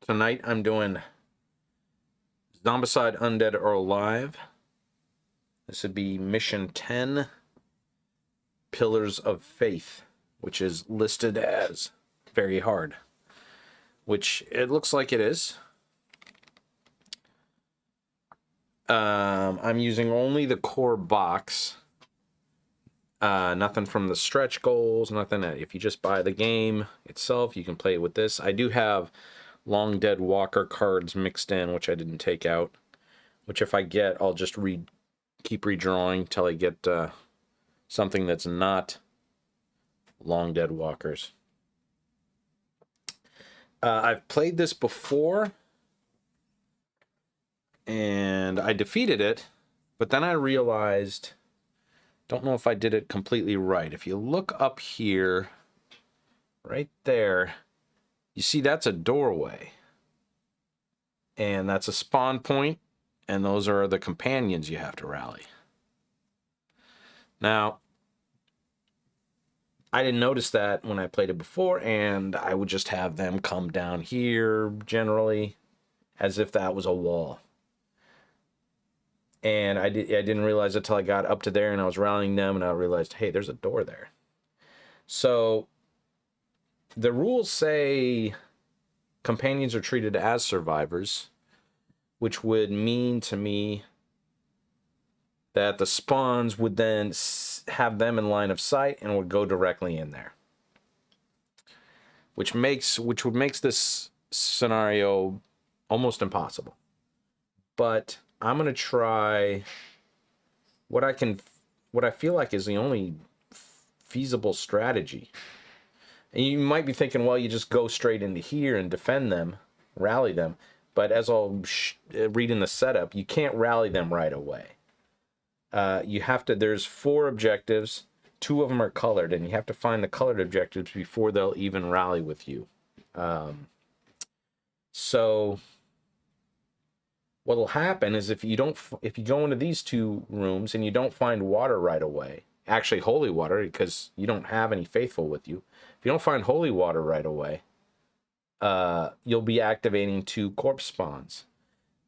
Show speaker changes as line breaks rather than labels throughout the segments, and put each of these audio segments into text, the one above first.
Tonight I'm doing Zombicide, Undead, or Alive. This would be Mission 10 Pillars of Faith, which is listed as very hard, which it looks like it is. I'm using only the core box. Nothing from the stretch goals, nothing. If you just buy the game itself, you can play it with this. I do have Long Dead Walker cards mixed in, which I didn't take out. Which if I get, I'll just keep redrawing till I get something that's not Long Dead Walkers. I've played this before, and I defeated it, but then I realized, don't know if I did it completely right. If you look up here, right there, you see that's a doorway, and that's a spawn point, and those are the companions you have to rally. Now, I didn't notice that when I played it before, and I would just have them come down here, generally, as if that was a wall. And I didn't realize it until I got up to there, and I was rallying them, and I realized, hey, there's a door there. So, the rules say companions are treated as survivors, which would mean to me that the spawns would then have them in line of sight and would go directly in there, which would make this scenario almost impossible. But I'm gonna try what I feel like is the only feasible strategy. And you might be thinking, well, you just go straight into here and defend them, rally them. But as I'll read in the setup, you can't rally them right away. You have to, there's 4 objectives, 2 of them are colored, and you have to find the colored objectives before they'll even rally with you. So what'll happen is if you go into these 2 rooms and you don't find water right away, actually holy water, because you don't have any faithful with you. If you don't find holy water right away, you'll be activating 2 corpse spawns,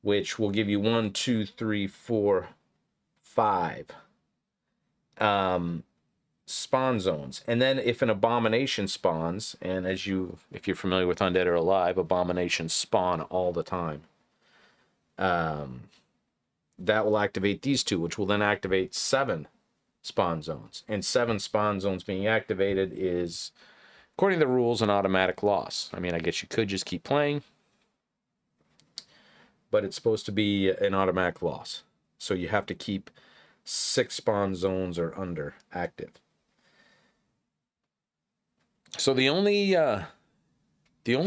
which will give you 1, 2, 3, 4, 5 spawn zones. And then if an abomination spawns, and if you're familiar with Undead or Alive, abominations spawn all the time. That will activate these 2, which will then activate 7 spawn zones. And 7 spawn zones being activated is, according to the rules, an automatic loss. I mean, I guess you could just keep playing, but it's supposed to be an automatic loss. So you have to keep 6 spawn zones or under active. So the only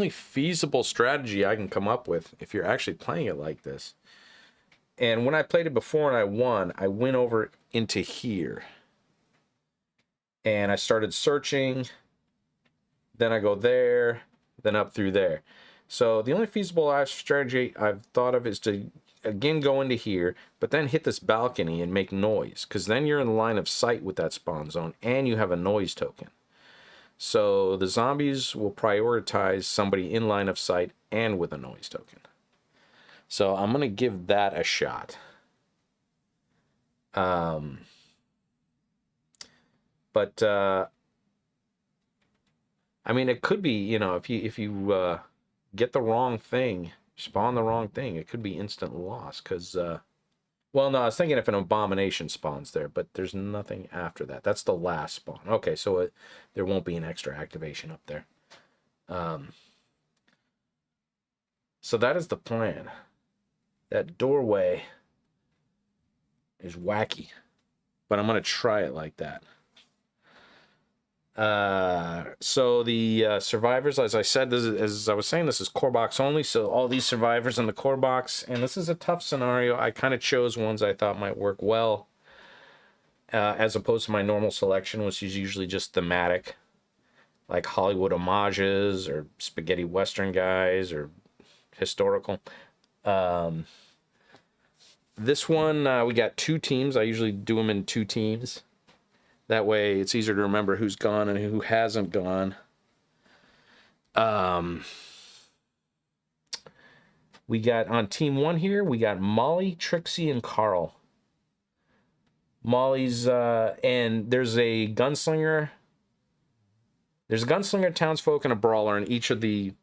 feasible strategy I can come up with, if you're actually playing it like this, and when I played it before and I won, I went over into here, and I started searching, then I go there, then up through there. So the only feasible strategy I've thought of is to, again, go into here, but then hit this balcony and make noise, because then you're in the line of sight with that spawn zone, and you have a noise token. So the zombies will prioritize somebody in line of sight and with a noise token. So I'm going to give that a shot. But I mean, it could be, if you get the wrong thing, spawn the wrong thing, it could be instant loss. Because, well, no, I was thinking if an abomination spawns there, but there's nothing after that. That's the last spawn. Okay, so there won't be an extra activation up there. So that is the plan. That doorway is wacky, but I'm going to try it like that. So the survivors, as I said, as I was saying, this is core box only. So all these survivors in the core box, and this is a tough scenario. I kind of chose ones I thought might work well, as opposed to my normal selection, which is usually just thematic, like Hollywood homages or spaghetti western guys or historical. This one, we got 2 teams. I usually do them in 2 teams. That way it's easier to remember who's gone and who hasn't gone. We got on team 1 here, we got Molly, Trixie, and Carl. Molly's, and there's a gunslinger. There's a gunslinger, townsfolk, and a brawler in each of the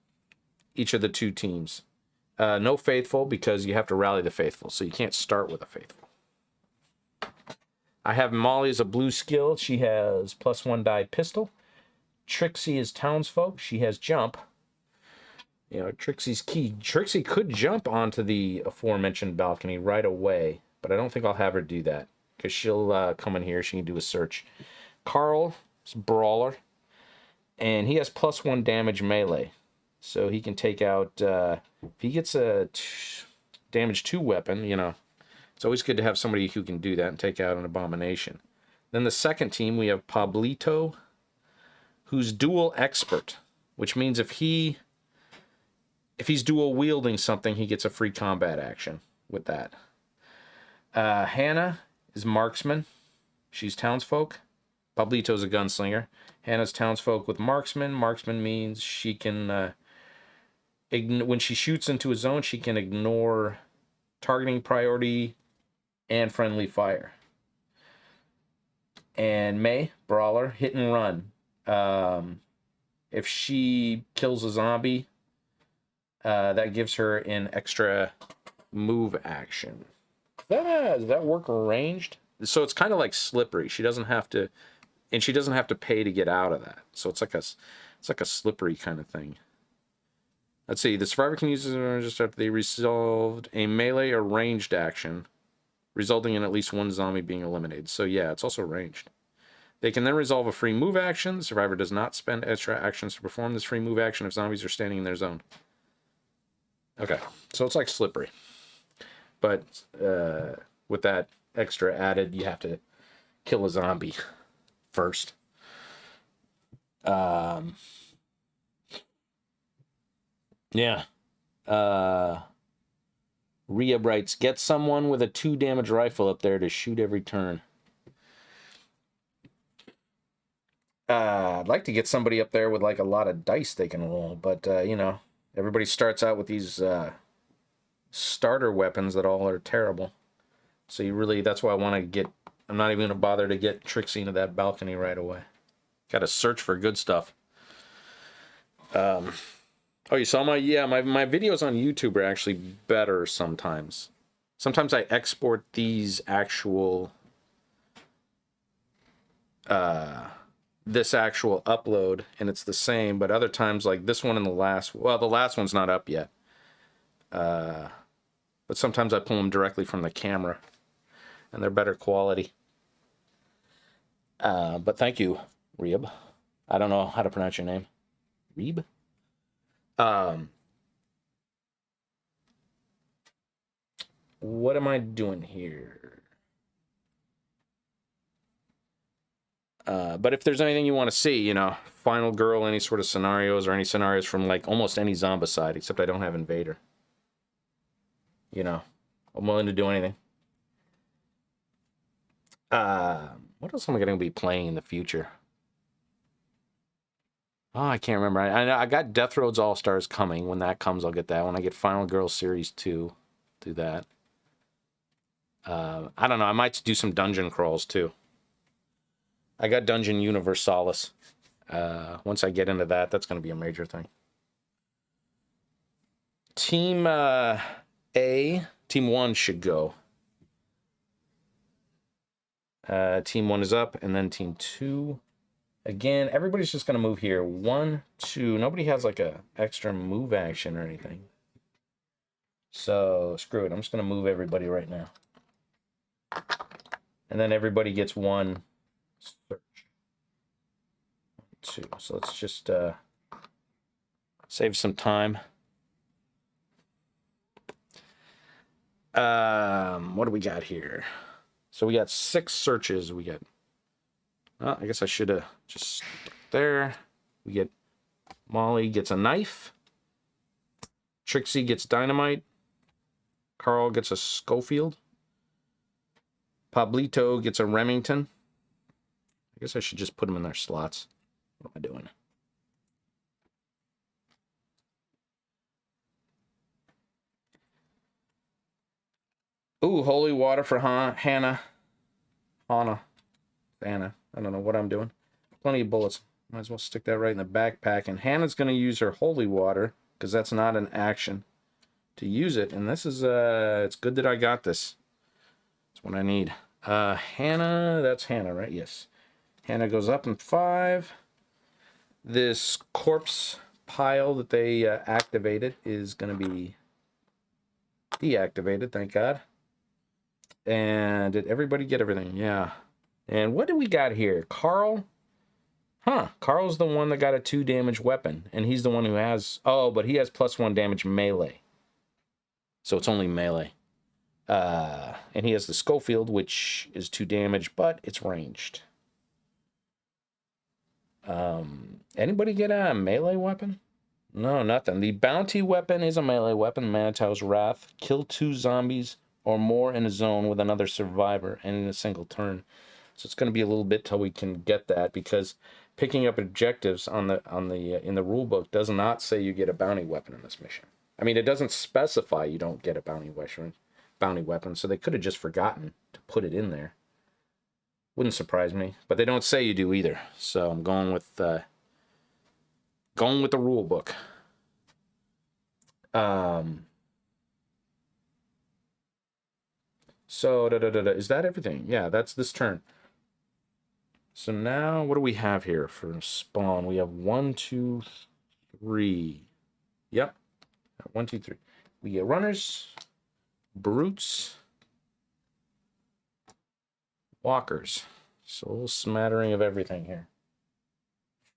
2 teams. No faithful, because you have to rally the faithful, so you can't start with a faithful. I have Molly as a blue skill. She has +1 die pistol. Trixie is townsfolk. She has jump. You know, Trixie's key. Trixie could jump onto the aforementioned balcony right away, but I don't think I'll have her do that, because she'll come in here. She can do a search. Carl is brawler, and he has +1 damage melee, so he can take out, if he gets a damage 2 weapon, you know, it's always good to have somebody who can do that and take out an abomination. Then the second team, we have Pablito, who's dual expert, which means if he's dual wielding something, he gets a free combat action with that. Hannah is marksman. She's townsfolk. Pablito's a gunslinger. Hannah's townsfolk with marksman. Marksman means she can, when she shoots into a zone, she can ignore targeting priority and friendly fire. And May, brawler, hit and run. If she kills a zombie, that gives her an extra move action. Does that work ranged? So it's kind of like slippery. She doesn't have to, and she doesn't have to pay to get out of that. So it's like a slippery kind of thing. Let's see. The survivor can use it just after they resolved a melee or ranged action, resulting in at least 1 zombie being eliminated. So yeah, it's also ranged. They can then resolve a free move action. The survivor does not spend extra actions to perform this free move action if zombies are standing in their zone. Okay, so it's like slippery. But with that extra added, you have to kill a zombie first. Yeah. Rhea writes, get someone with a 2 damage rifle up there to shoot every turn. I'd like to get somebody up there with like a lot of dice they can roll, but you know, everybody starts out with these starter weapons that all are terrible. So you really, that's why I want to get, I'm not even going to bother to get Trixie into that balcony right away. Got to search for good stuff. Oh, you saw my videos on YouTube are actually better sometimes. Sometimes I export these actual, this actual upload, and it's the same, but other times, like this one and the last one's not up yet. But sometimes I pull them directly from the camera, and they're better quality. But thank you, Reeb. I don't know how to pronounce your name. Reeb? What am I doing here? But if there's anything you want to see, you know, Final Girl, any sort of scenarios, or any scenarios from like almost any Zombicide, except I don't have Invader. You know, I'm willing to do anything. What else am I going to be playing in the future? Oh, I can't remember. I got Death Road's All-Stars coming. When that comes, I'll get that. When I get Final Girl Series 2, do that. I don't know. I might do some dungeon crawls, too. I got Dungeon Universalis. Once I get into that, that's going to be a major thing. Team Team 1 should go. Team 1 is up, and then Team 2. Again, everybody's just going to move here. 1, 2. Nobody has like a extra move action or anything. So, screw it. I'm just going to move everybody right now. And then everybody gets 1 search. 2. So let's just save some time. What do we got here? So we got 6 searches. We got, I guess I should have just there. We get Molly gets a knife. Trixie gets dynamite. Carl gets a Schofield. Pablito gets a Remington. I guess I should just put them in their slots. What am I doing? Ooh, holy water for Hannah. Hannah. Hannah. I don't know what I'm doing. Plenty of bullets. Might as well stick that right in the backpack. And Hannah's going to use her holy water, because that's not an action, to use it. And this is, it's good that I got this. That's what I need. Hannah, that's Hannah, right? Yes. Hannah goes up in 5. This corpse pile that they activated is going to be deactivated, thank God. And did everybody get everything? Yeah. And what do we got here? Carl? Huh. Carl's the one that got a 2 damage weapon. And he's the one who has... Oh, but he has +1 damage melee. So it's only melee. And he has the Schofield, which is 2 damage, but it's ranged. Anybody get a melee weapon? No, nothing. The bounty weapon is a melee weapon. Manitau's Wrath. Kill 2 zombies or more in a zone with another survivor and in a single turn. So it's going to be a little bit till we can get that, because picking up objectives in the rule book does not say you get a bounty weapon in this mission. I mean, it doesn't specify you don't get a bounty weapon, so they could have just forgotten to put it in there. Wouldn't surprise me, but they don't say you do either. So I'm going with the rule book. So is that everything? Yeah, that's this turn. So now what do we have here for spawn? We have 1, 2, 3. Yep. 1, 2, 3. We get runners, brutes, walkers. So a little smattering of everything here.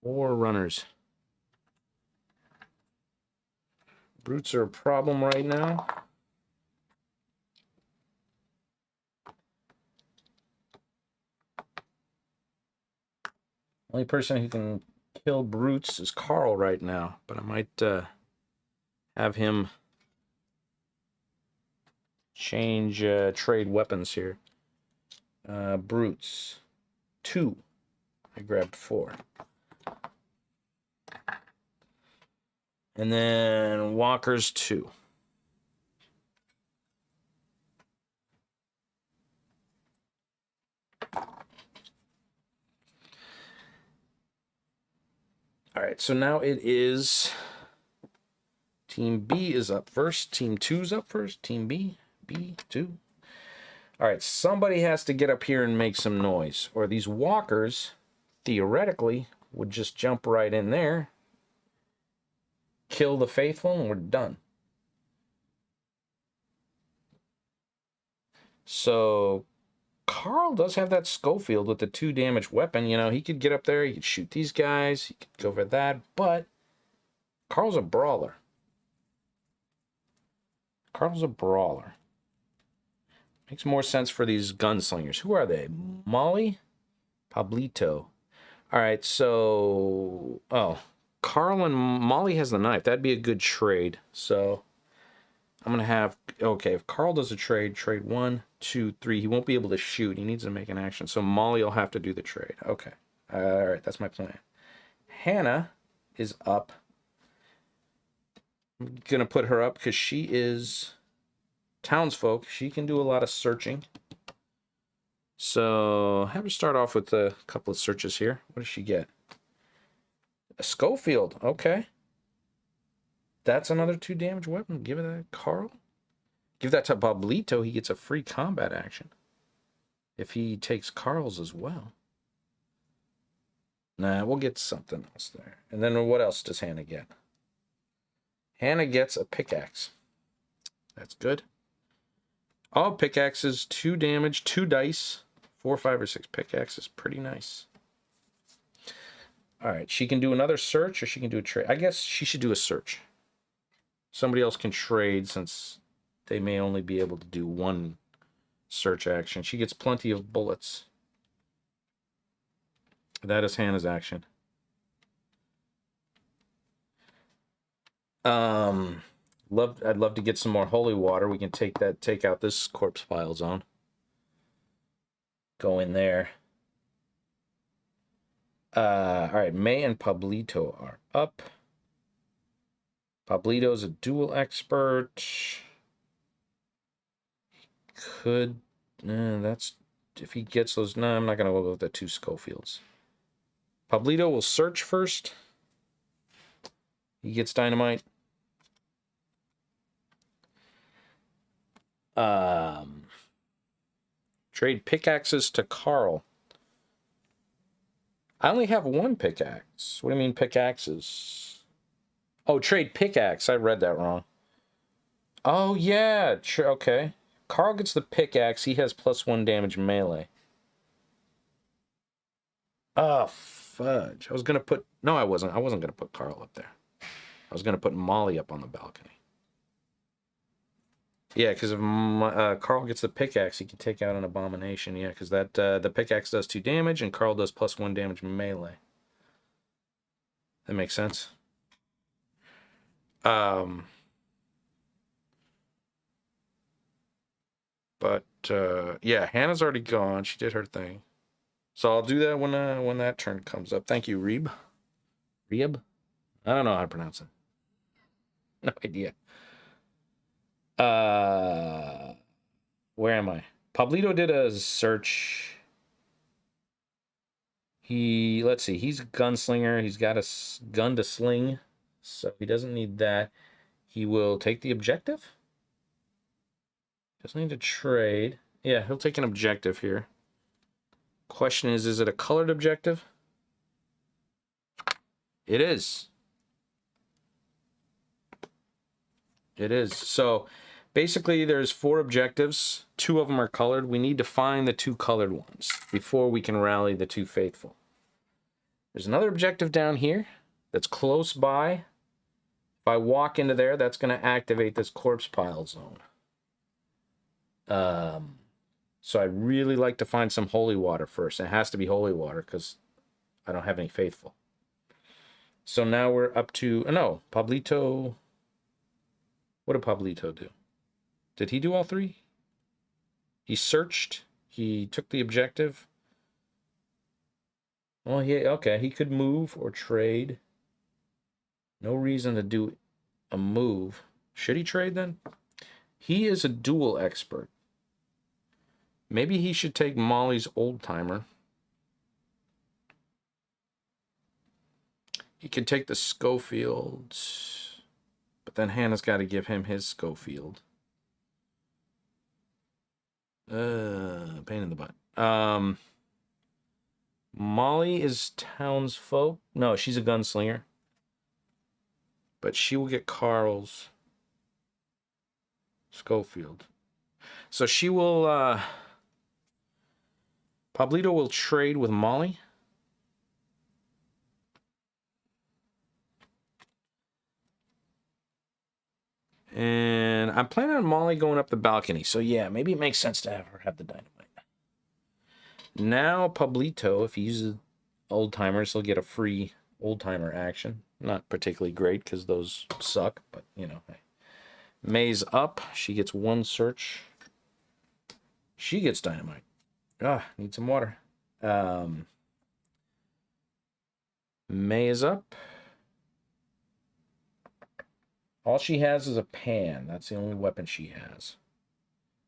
4 runners. Brutes are a problem right now. Only person who can kill brutes is Carl right now, but I might have him change trade weapons here. Brutes 2. I grabbed 4. And then walkers 2. All right, so now it is Team B is up first. Team 2's up first. Team B, B2. All right, somebody has to get up here and make some noise, or these walkers, theoretically, would just jump right in there, kill the faithful, and we're done. So Carl does have that Schofield with the 2 damage weapon. You know, he could get up there, he could shoot these guys, he could go for that, but Carl's a brawler. Carl's a brawler. Makes more sense for these gunslingers. Who are they? Molly? Pablito. All right, so... Oh, Carl and Molly has the knife. That'd be a good trade. So I'm going to have... Okay, if Carl does a trade 1, 2, 3. He won't be able to shoot. He needs to make an action. So Molly will have to do the trade. Okay. All right, that's my plan. Hannah is up. I'm going to put her up because she is townsfolk. She can do a lot of searching. So have her start off with a couple of searches here. What does she get? A Schofield. Okay. That's another 2 damage weapon. Give it to Carl. Give that to Pablito. He gets a free combat action if he takes Carl's as well. Nah, we'll get something else there. And then what else does Hannah get? Hannah gets a pickaxe. That's good. All pickaxes, 2 damage, 2 dice, 4, 5, or 6 pickaxes. Pretty nice. All right, she can do another search or she can do a trade. I guess she should do a search. Somebody else can trade since they may only be able to do 1 search action. She gets plenty of bullets. That is Hannah's action. I'd love to get some more holy water. We can take out this corpse pile zone. Go in there. All right, May and Pablito are up. Pablito's a duel expert. could... that's... If he gets those... No, I'm not going to go with the 2 Schofields. Pablito will search first. He gets dynamite. Trade pickaxes to Carl. I only have 1 pickaxe. What do you mean pickaxes? Oh, trade pickaxe. I read that wrong. Oh, yeah. Okay. Carl gets the pickaxe. He has +1 damage melee. Oh, fudge. I was going to put... No, I wasn't. I wasn't going to put Carl up there. I was going to put Molly up on the balcony. Yeah, because if Carl gets the pickaxe, he can take out an abomination. Yeah, because that the pickaxe does 2 damage, and Carl does +1 damage melee. That makes sense. But yeah, Hannah's already gone. She did her thing. So I'll do that when that turn comes up. Thank you, Reeb. Reeb? I don't know how to pronounce it. No idea. Where am I? Pablito did a search. Let's see, he's a gunslinger. He's got a gun to sling, so he doesn't need that. He will take the objective. Doesn't need to trade. Yeah, he'll take an objective here. Question is it a colored objective? It is. It is. So basically there's 4 objectives. 2 of them are colored. We need to find the 2 colored ones before we can rally the 2 faithful. There's another objective down here that's close by. If I walk into there, that's going to activate this corpse pile zone. So I'd really like to find some holy water first. It has to be holy water because I don't have any faithful. So now we're up to... no, Pablito... What did Pablito do? Did he do all 3? He searched. He took the objective. Well, okay, he could move or trade. No reason to do a move. Should he trade then? He is a duel expert. Maybe he should take Molly's old timer. He could take the Schofield, but then Hannah's got to give him his Schofield. Pain in the butt. Molly is townsfolk. No, she's a gunslinger. But she will get Carl's Schofield. So she will... Pablito will trade with Molly. And I'm planning on Molly going up the balcony. So yeah, maybe it makes sense to have her have the dynamite. Now Pablito, if he uses old timers, he'll get a free old timer action. Not particularly great because those suck, but you know. Hey. May's up. She gets 1 search. She gets dynamite. Need some water. May is up. All she has is a pan. That's the only weapon she has.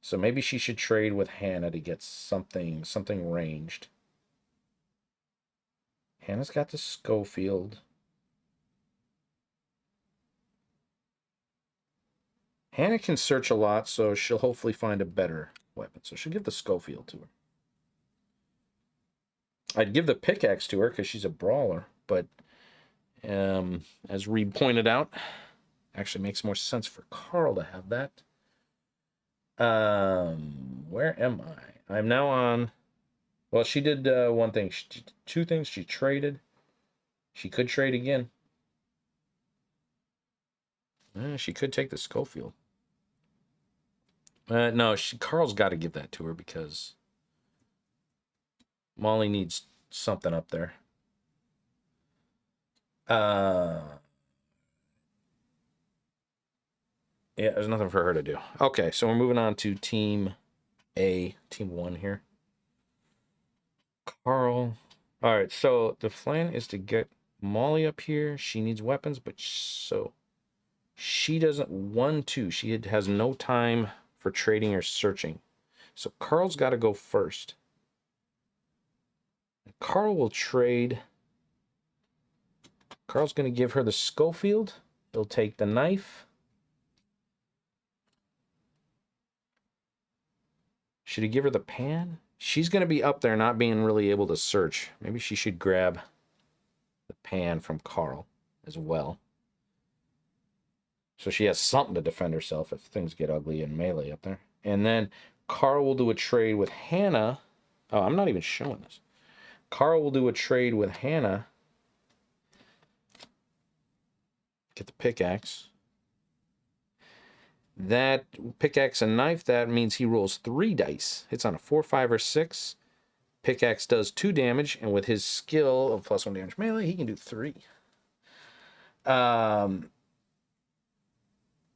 So maybe she should trade with Hannah to get something ranged. Hannah's got the Schofield. Hannah can search a lot, so she'll hopefully find a better weapon. So she'll give the Schofield to her. I'd give the pickaxe to her because she's a brawler, but as Reed pointed out, actually makes more sense for Carl to have that. Where am I? I'm now on... Well, she did 1 thing. 2 things. She traded. She could trade again. She could take the Schofield. No, Carl's got to give that to her because Molly needs something up there. Yeah, there's nothing for her to do. Okay, so we're moving on to Team A, Team 1 here. Carl. All right, so the plan is to get Molly up here. She needs weapons, but so she doesn't 1-2. She has no time for trading or searching. So Carl's got to go first. Carl will trade. Carl's going to give her the Schofield. He'll take the knife. Should he give her the pan? She's going to be up there not being really able to search. Maybe she should grab the pan from Carl as well. So she has something to defend herself if things get ugly in melee up there. And then Carl will do a trade with Hannah. Oh, I'm not even showing this. Carl will do a trade with Hannah. Get the pickaxe. That pickaxe and knife, that means he rolls 3 dice. Hits on a 4, 5, or 6. Pickaxe does 2 damage, and with his skill of +1 damage melee, he can do 3.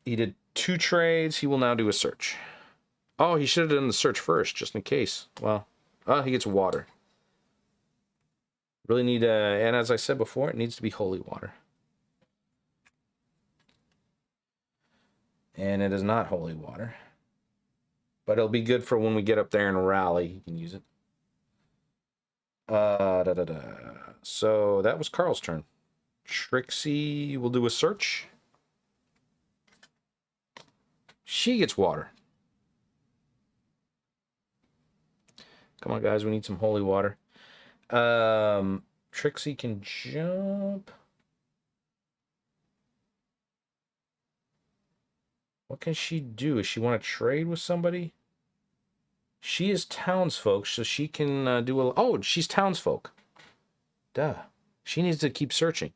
He did 2 trades. He will now do a search. Oh, he should have done the search first, just in case. Well, he gets water. Really need, and as I said before, it needs to be holy water. And it is not holy water. But it'll be good for when we get up there and rally. You can use it. So that was Carl's turn. Trixie will do a search. She gets water. Come on, guys. We need some holy water. Trixie can jump. What can she do? Does she want to trade with somebody? She is townsfolk, so she can do a... Oh, she's townsfolk. Duh. She needs to keep searching.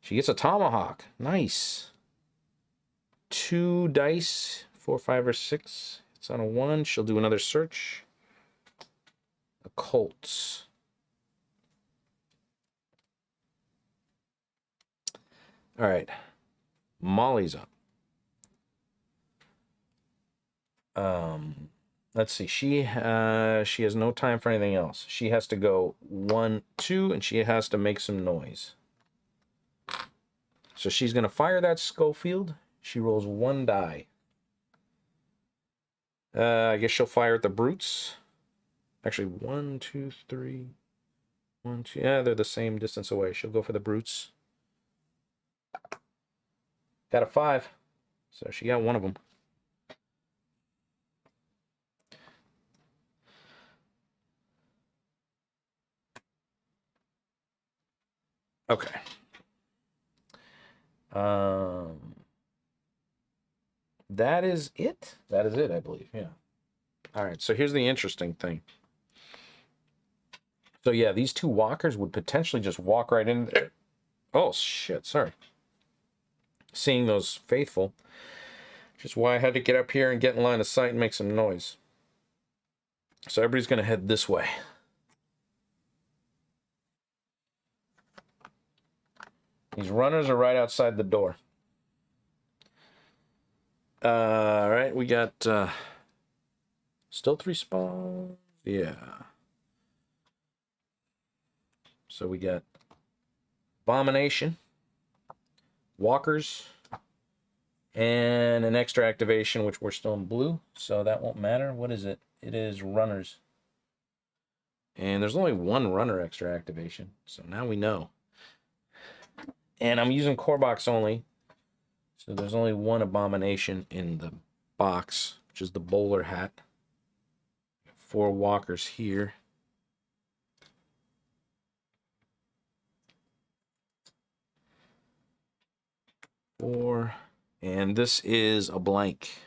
She gets a tomahawk. Nice. 2 dice. 4, 5, or 6. It's on a 1. She'll do another search. A Colts. All right. Molly's up. Let's see. She has no time for anything else. She has to go 1, 2, and she has to make some noise. So she's going to fire that Schofield. She rolls 1 die. I guess she'll fire at the brutes. Actually, 1, 2, 3. 1, 2. Yeah, they're the same distance away. She'll go for the brutes. Got a 5. So she got one of them. Okay. That is it? That is it, I believe. Yeah. All right. So here's the interesting thing. So yeah, these 2 walkers would potentially just walk right in there. Oh, shit. Sorry. Seeing those faithful. Which is why I had to get up here and get in line of sight and make some noise. So everybody's going to head this way. These runners are right outside the door. All right, we got still 3 spawns. Yeah. So we got Abomination, Walkers, and an extra activation, which we're still in blue, so that won't matter. What is it? It is runners. And there's only 1 runner extra activation, so now we know. And I'm using core box only, so there's only 1 abomination in the box, which is the bowler hat. 4 walkers here. Four, and this is a blank.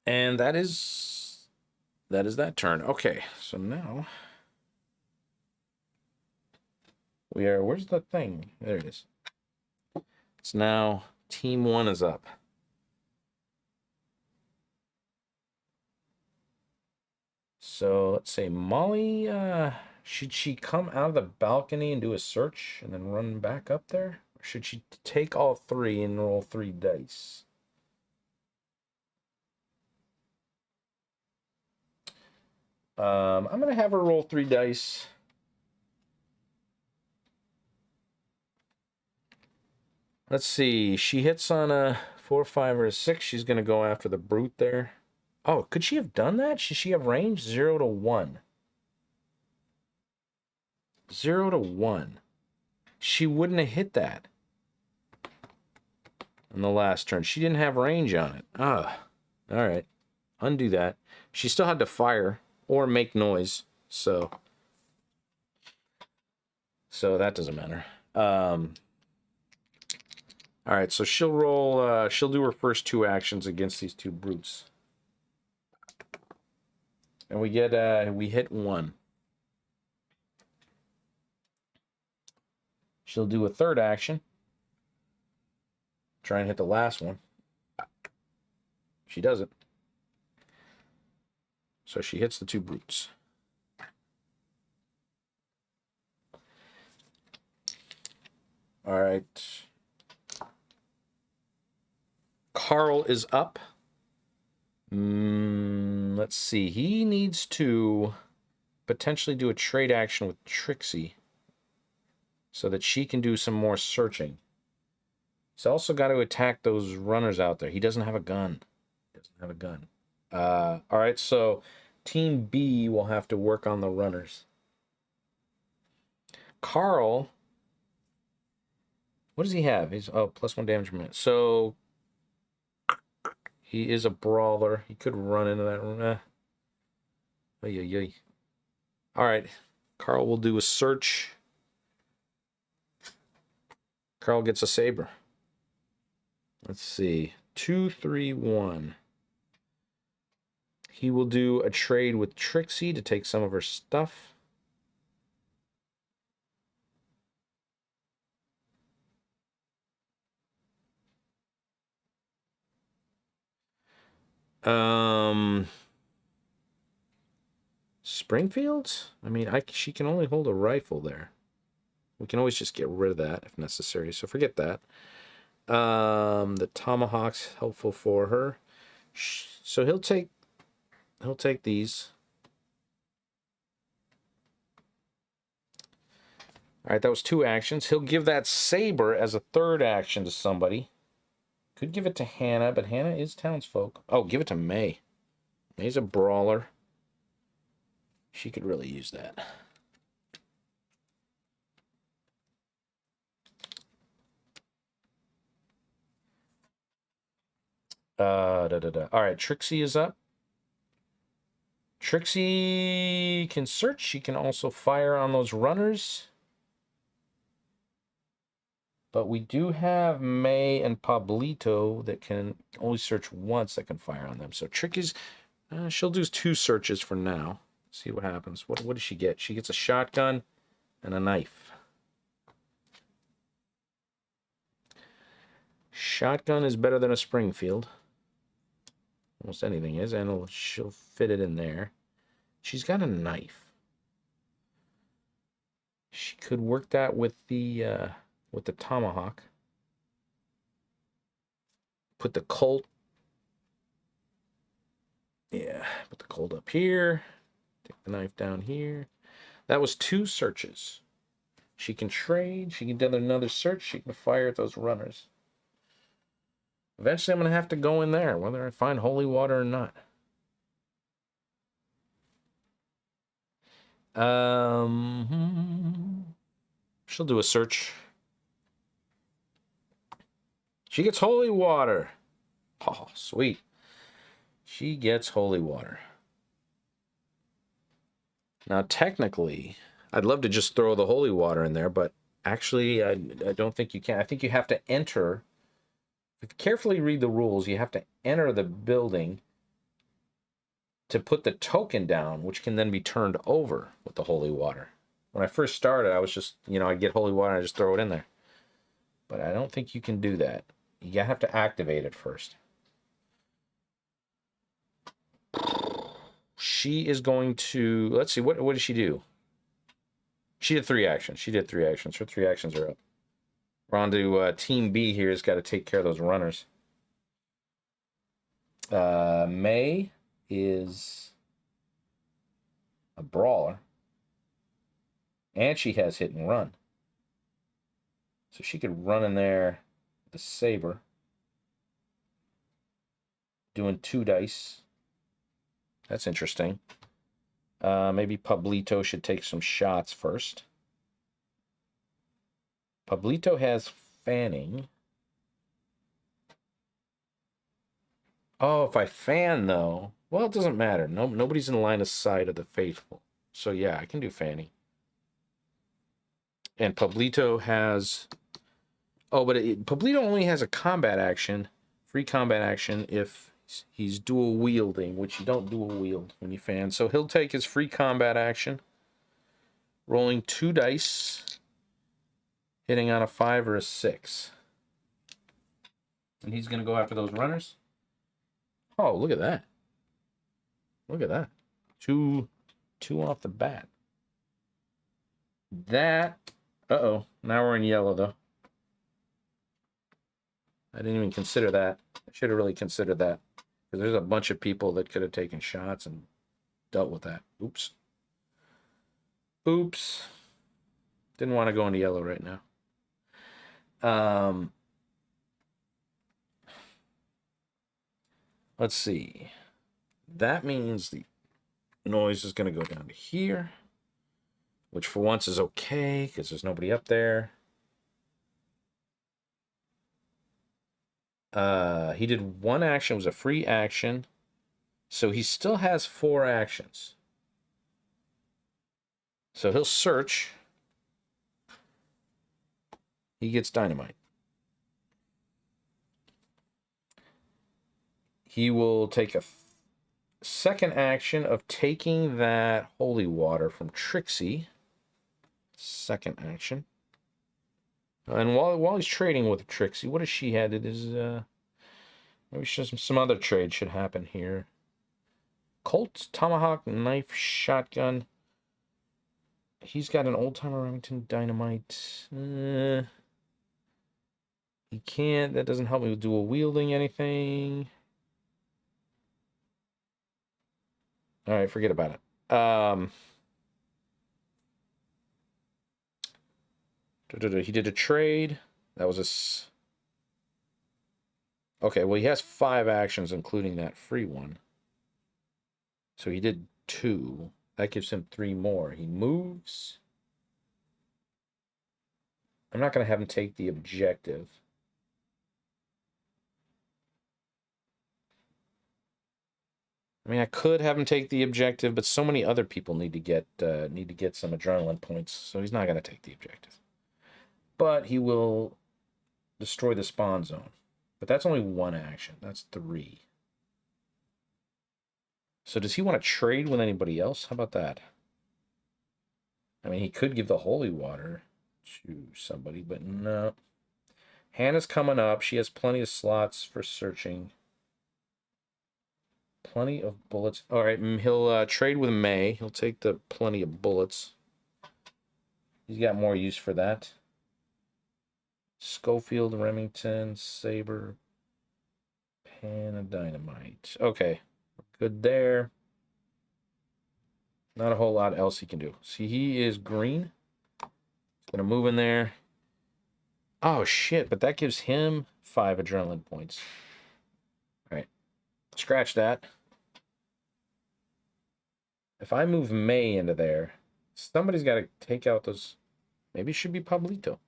And that is that turn. Okay, so now we are, where's the thing? There it is. It's now team 1 is up. So let's say Molly, should she come out of the balcony and do a search and then run back up there? Or should she take all 3 and roll 3 dice? I'm going to have her roll 3 dice. Let's see. She hits on a 4, 5, or a 6. She's going to go after the brute there. Oh, could she have done that? Should she have range? 0 to 1. 0 to 1. She wouldn't have hit that on the last turn. She didn't have range on it. Ah, all right. Undo that. She still had to fire or make noise, so that doesn't matter. All right, so she'll roll. She'll do her first 2 actions against these 2 brutes, and we get we hit 1. She'll do a 3rd action. Try and hit the last one. She doesn't. So she hits the 2 brutes. All right. Carl is up. Let's see. He needs to potentially do a trade action with Trixie so that she can do some more searching. He's also got to attack those runners out there. He doesn't have a gun. All right, so Team B will have to work on the runners. Carl, what does he have? He's +1 damage per minute. So he is a brawler. He could run into that room. All right, Carl will do a search. Carl gets a saber. Let's see. 2, 3, 1. He will do a trade with Trixie to take some of her stuff. Springfield? I mean, she can only hold a rifle there. We can always just get rid of that if necessary, so forget that. The tomahawk's helpful for her. So he'll take these. All right, that was 2 actions. He'll give that saber as a 3rd action to somebody. Could give it to Hannah, but Hannah is townsfolk. Oh, give it to May. May's a brawler. She could really use that. All right, Trixie is up. Trixie can search. She can also fire on those runners. But we do have May and Pablito that can only search once that can fire on them. So Trixie's, she'll do 2 searches for now. See what happens. What does she get? She gets a shotgun and a knife. Shotgun is better than a Springfield. Almost anything is, and she'll fit it in there. She's got a knife. She could work that with the tomahawk. Put the Colt. Yeah, put the Colt up here. Take the knife down here. That was 2 searches. She can trade. She can do another search. She can fire at those runners. Eventually, I'm going to have to go in there, whether I find holy water or not. She'll do a search. She gets holy water. Oh, sweet. She gets holy water. Now, technically, I'd love to just throw the holy water in there, but actually, I don't think you can. I think you have to enter. If you carefully read the rules, you have to enter the building to put the token down, which can then be turned over with the holy water. When I first started, I was just, I'd get holy water and I just throw it in there. But I don't think you can do that. You have to activate it first. She is going to, let's see, what did she do? She did 3 actions. Her 3 actions are up. We're on to Team B here. Has got to take care of those runners. May is a brawler. And she has hit and run. So she could run in there the Saber. Doing 2 dice. That's interesting. Maybe Pablito should take some shots first. Pablito has fanning. Oh, if I fan, though... Well, it doesn't matter. Nobody's in line of sight of the faithful. So, yeah, I can do fanning. And Pablito has... Oh, but Pablito only has a combat action, free combat action, if he's dual wielding, which you don't dual wield when you fan. So he'll take his free combat action, rolling 2 dice, hitting on a 5 or a 6. And he's going to go after those runners. Oh, look at that. Look at that. Two off the bat. That... Uh-oh. Now we're in yellow, though. I didn't even consider that. I should have really considered that. Because there's a bunch of people that could have taken shots and dealt with that. Oops. Oops. Didn't want to go into yellow right now. Let's see. That means the noise is going to go down to here. Which for once is okay, because there's nobody up there. He did 1 action. It was a free action. So he still has 4 actions. So he'll search. He gets dynamite. He will take a second action of taking that holy water from Trixie. Second action. And while he's trading with Trixie, what does she had? It is maybe some other trade should happen here. Colt, tomahawk, knife, shotgun. He's got an old-timer Remington dynamite. He can't. That doesn't help me with dual wielding anything. All right, forget about it. He did a trade. That was okay, well, he has 5 actions, including that free one. So he did 2. That gives him 3 more. He moves. I'm not going to have him take the objective. I mean, I could have him take the objective, but so many other people need to get some adrenaline points, so he's not going to take the objective. But he will destroy the spawn zone. But that's only 1 action. That's 3. So does he want to trade with anybody else? How about that? I mean, he could give the holy water to somebody, but no. Hannah's coming up. She has plenty of slots for searching. Plenty of bullets. All right, he'll trade with May. He'll take the plenty of bullets. He's got more use for that. Schofield, Remington, Saber, Pan of Dynamite. Okay, good there. Not a whole lot else he can do. See, he is green. He's going to move in there. Oh, shit, but that gives him 5 adrenaline points. All right, scratch that. If I move May into there, somebody's got to take out those. Maybe it should be Pablito.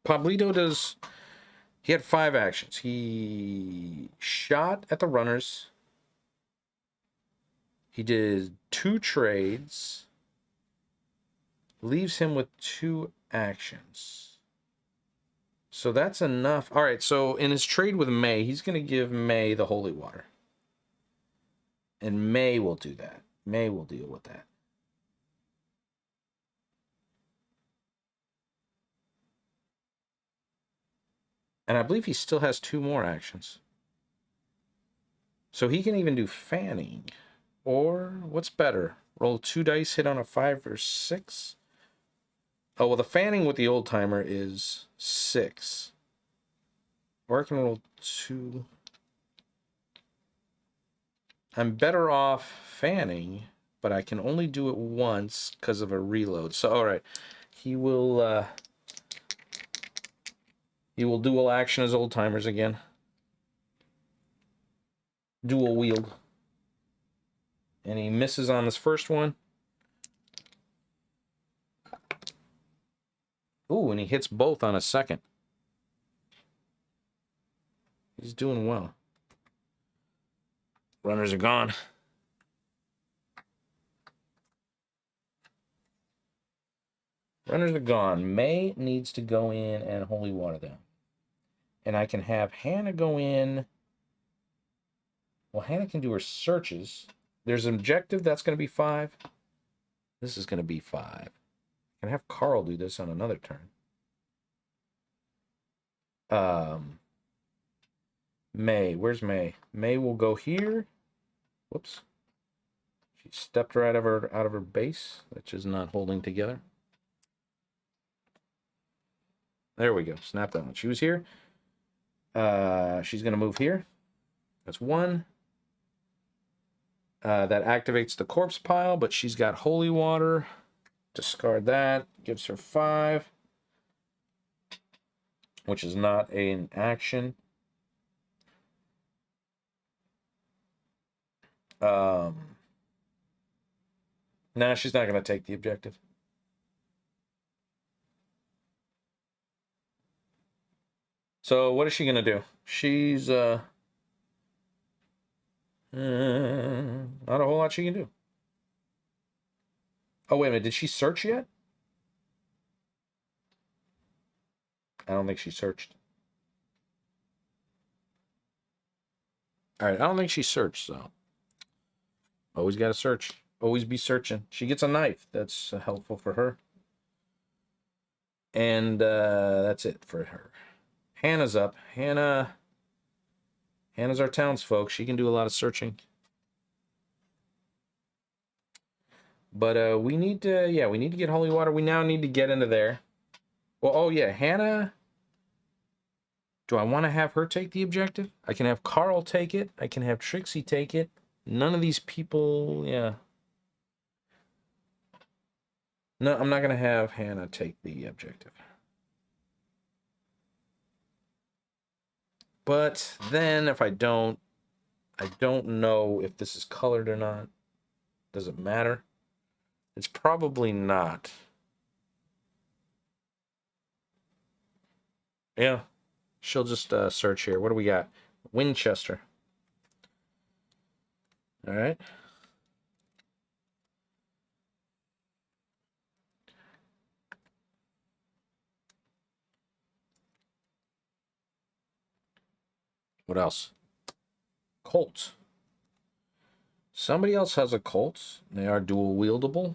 Pablito does... He had 5 actions. He shot at the runners. He did 2 trades. Leaves him with 2 actions. So that's enough. All right, so in his trade with May, he's going to give May the holy water. And May will do that. May will deal with that. And I believe he still has 2 more actions. So he can even do fanning. Or, what's better? Roll 2 dice, hit on a 5 or 6? Oh, well, the fanning with the old-timer is 6. Or I can roll 2... I'm better off fanning, but I can only do it once because of a reload. So, all right. He will He will dual action as old timers again. Dual wield. And he misses on this first one. Ooh, and he hits both on a second. He's doing well. Runners are gone. Runners are gone. May needs to go in and holy water them. And I can have Hannah go in. Well, Hannah can do her searches. There's an objective. That's going to be 5. This is going to be 5. I can have Carl do this on another turn. May. Where's May? May will go here. Whoops. She stepped right out of her base, which is not holding together. There we go. Snap that one. She was here. She's going to move here. That's 1. That activates the corpse pile, but she's got holy water. Discard that. Gives her 5. Which is not an action. Nah, she's not going to take the objective. So what is she going to do? She's not a whole lot she can do. Oh, wait a minute. Did she search yet? I don't think she searched. All right, I don't think she searched, so. Always got to search. Always be searching. She gets a knife. That's helpful for her. And that's it for her. Hannah's up. Hannah's our townsfolk. She can do a lot of searching. But we need to get holy water. We now need to get into there. Well, oh yeah, Hannah. Do I want to have her take the objective? I can have Carl take it. I can have Trixie take it. None of these people, yeah. No, I'm not going to have Hannah take the objective. But then if I don't know if this is colored or not. Does it matter? It's probably not. Yeah. She'll just search here. What do we got? Winchester. All right. What else? Colt. Somebody else has a Colt. They are dual wieldable.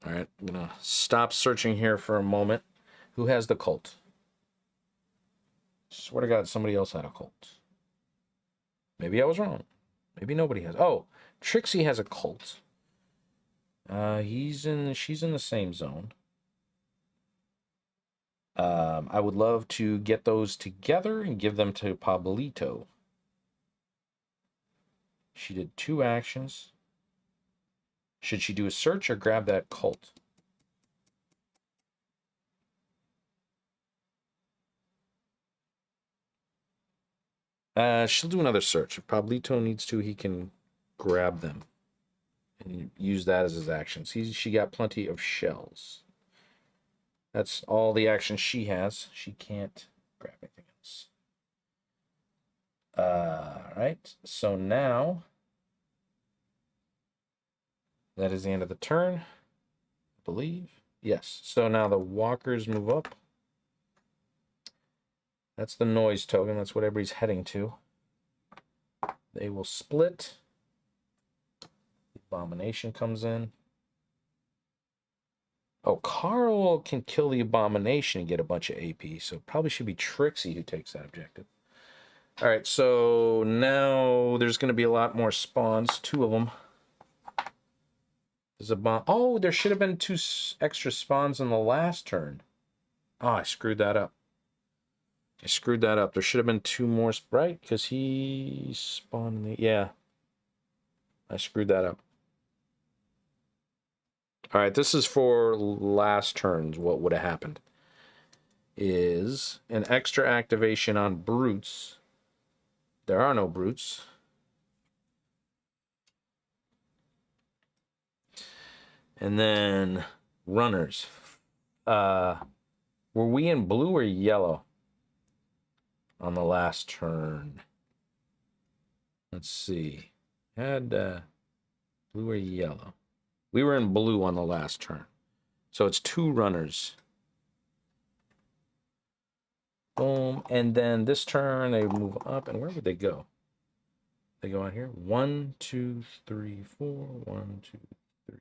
All right. I'm going to stop searching here for a moment. Who has the Colt? Swear to God, somebody else had a Colt. Maybe I was wrong. Maybe nobody has. Oh, Trixie has a Colt. She's in the same zone. I would love to get those together and give them to Pablito. She did 2 actions. Should she do a search or grab that Colt? She'll do another search. If Pablito needs to, he can grab them and use that as his actions. She got plenty of shells. That's all the actions she has. She can't grab anything else. Right. So now that is the end of the turn, I believe. Yes. So now the walkers move up. That's the noise token. That's what everybody's heading to. They will split. The abomination comes in. Oh, Carl can kill the abomination and get a bunch of AP, so it probably should be Trixie who takes that objective. All right, so now there's going to be a lot more spawns, 2 of them. There's a bomb. Oh, there should have been 2 extra spawns in the last turn. Oh, I screwed that up. There should have been 2 more, right? Because he spawned in the... Yeah. I screwed that up. All right, this is for last turns, what would have happened. is an extra activation on brutes. There are no brutes. And then runners. Were we in blue or yellow on the last turn? Let's see. Had blue or yellow? We were in blue on the last turn. So it's 2 runners. Boom. And then this turn they move up. And where would they go? They go out here. 1, 2, 3, 4. 1, 2, 3.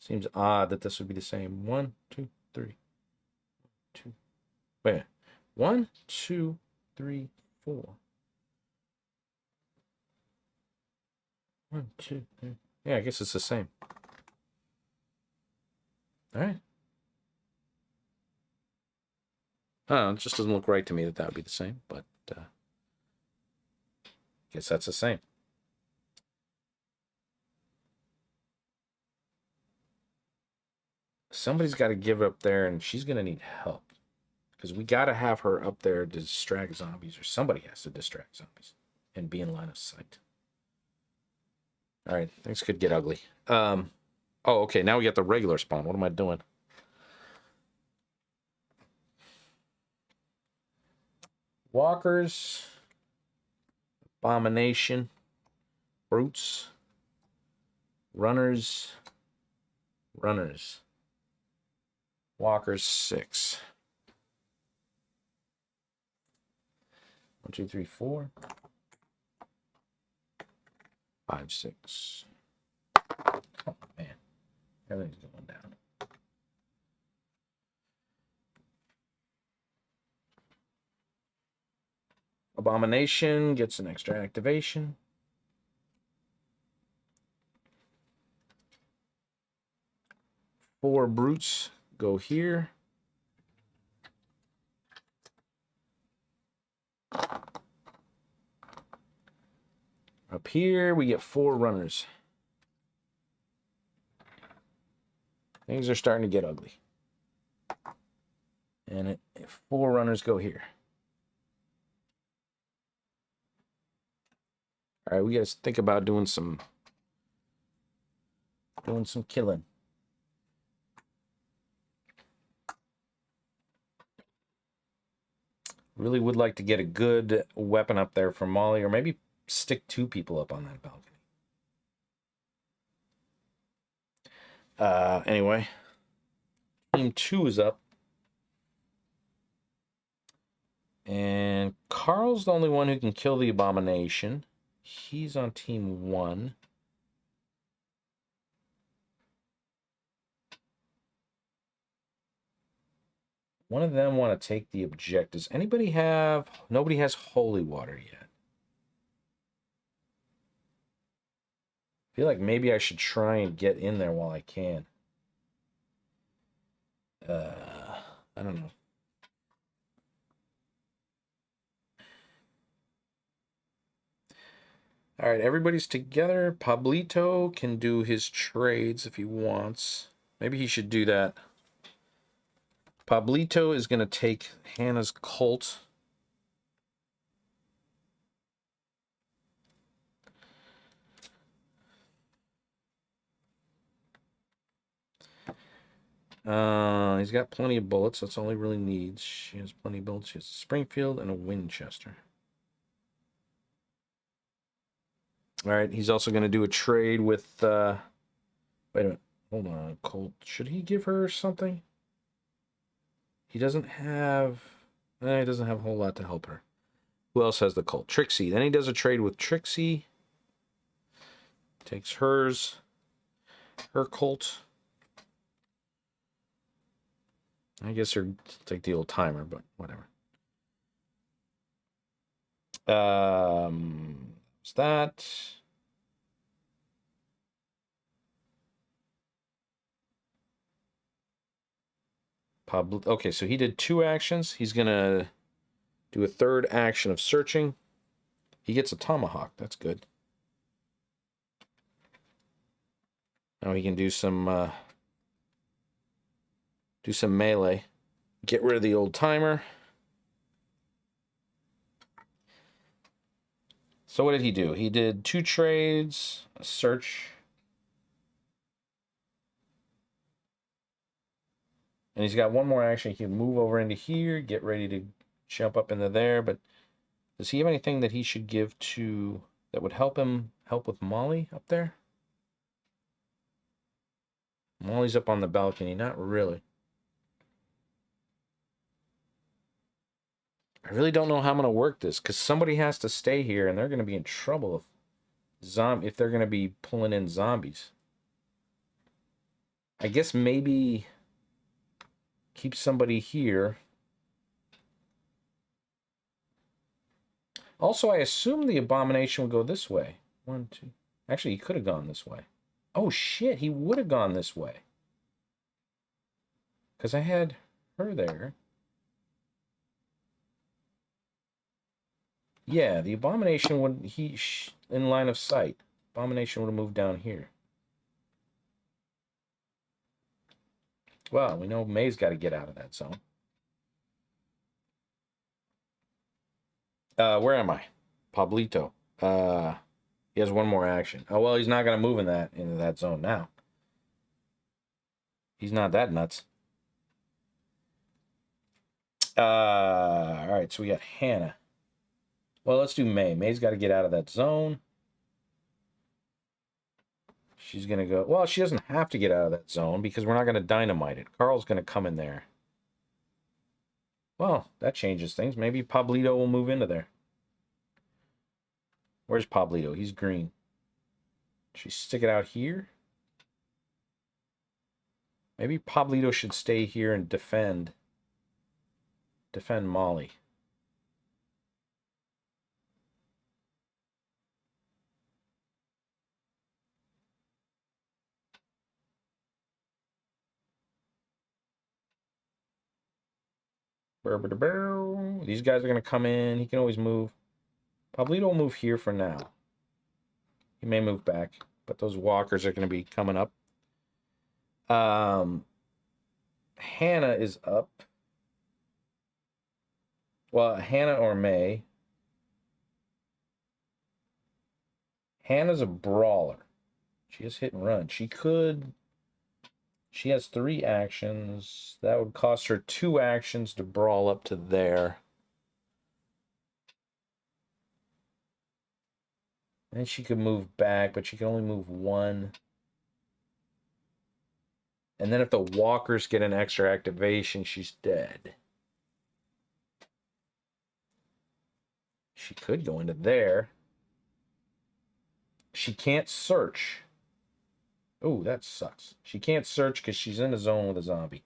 Seems odd that this would be the same. 1, 2, 3. 2. Wait. 1, 2, 3, 4. 1, 2, 3. Yeah, I guess it's the same. All right. Oh, it just doesn't look right to me that would be the same, but I guess that's the same. Somebody's got to give up there, and she's going to need help. Because we got to have her up there to distract zombies, or somebody has to distract zombies and be in line of sight. All right, things could get ugly. Oh, okay, now we got the regular spawn. What am I doing? Walkers, Abomination, Brutes, Runners, Walkers 6. 1, 2, 3, 4, 5, 6. Oh man, everything's going down. Abomination gets an extra activation. Four brutes go here. Up here, we get 4 runners. Things are starting to get ugly. And 4 runners go here. All right, we got to think about doing some killing. Really would like to get a good weapon up there for Molly, or maybe stick 2 people up on that balcony. Anyway, team 2 is up. And Carl's the only one who can kill the Abomination. He's on team 1. One of them want to take the objectives. Anybody have... Nobody has holy water yet. I feel like maybe I should try and get in there while I can. I don't know. All right, everybody's together. Pablito can do his trades if he wants. Maybe he should do that. Pablito is going to take Hannah's Colt. He's got plenty of bullets. That's all he really needs. She has plenty of bullets. She has a Springfield and a Winchester. All right, he's also going to do a trade with... wait a minute. Hold on, Colt. Should he give her something? He doesn't have... he doesn't have a whole lot to help her. Who else has the Colt? Trixie. Then he does a trade with Trixie. Takes hers. Her Colt. I guess he'll take the old timer, but whatever. What's that? Okay, so he did 2 actions. He's gonna do a 3rd action of searching. He gets a tomahawk. That's good. Now he can do some melee. Get rid of the old timer. So what did he do? He did 2 trades, a search, and he's got 1 more action. He can move over into here, get ready to jump up into there, but does he have anything that he should give to that would help him help with Molly up there? Molly's up on the balcony, not really. I really don't know how I'm going to work this, because somebody has to stay here, and they're going to be in trouble if they're going to be pulling in zombies. I guess maybe keep somebody here. Also, I assume the abomination would go this way. 1, 2. Actually, he could have gone this way. Oh, shit, he would have gone this way. Because I had her there. Yeah, the abomination would... in line of sight. Abomination would have moved down here. Well, we know May's got to get out of that zone. Where am I? Pablito. He has 1 more action. Oh, well, he's not going to move into that zone now. He's not that nuts. All right, so we got Hannah. Well, let's do May. May's got to get out of that zone. She's going to go... Well, she doesn't have to get out of that zone because we're not going to dynamite it. Carl's going to come in there. Well, that changes things. Maybe Pablito will move into there. Where's Pablito? He's green. Should she stick it out here? Maybe Pablito should stay here and defend Molly. These guys are going to come in. He can always move. Pablito will move here for now. He may move back, but those walkers are going to be coming up. Hannah is up. Well, Hannah or May. Hannah's a brawler. She has hit and run. She has 3 actions. That would cost her 2 actions to brawl up to there. And she could move back, but she can only move 1. And then if the walkers get an extra activation, she's dead. She could go into there. She can't search. Oh, that sucks. She can't search because she's in a zone with a zombie.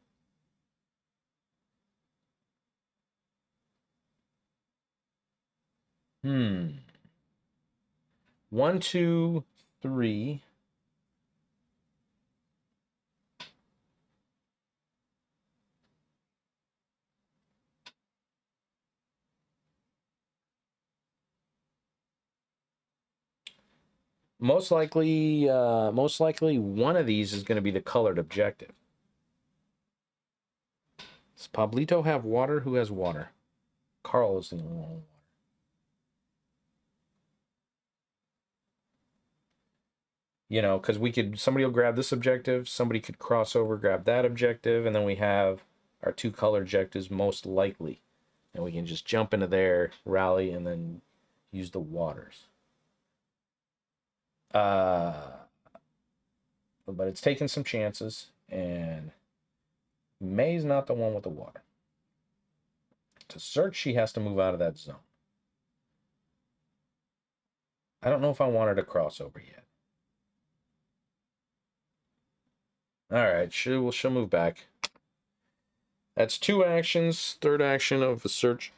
Hmm. 1, 2, 3. Most likely one of these is going to be the colored objective. Does Pablito have water? Who has water? Carl is the only one. You know, because somebody will grab this objective, somebody could cross over, grab that objective, and then we have our 2 color objectives most likely. And we can just jump into there, rally, and then use the waters. But it's taking some chances, and May's not the one with the water. To search, she has to move out of that zone. I don't know if I want her to cross over yet. All right, she'll move back. That's 2 actions. 3rd action of a search.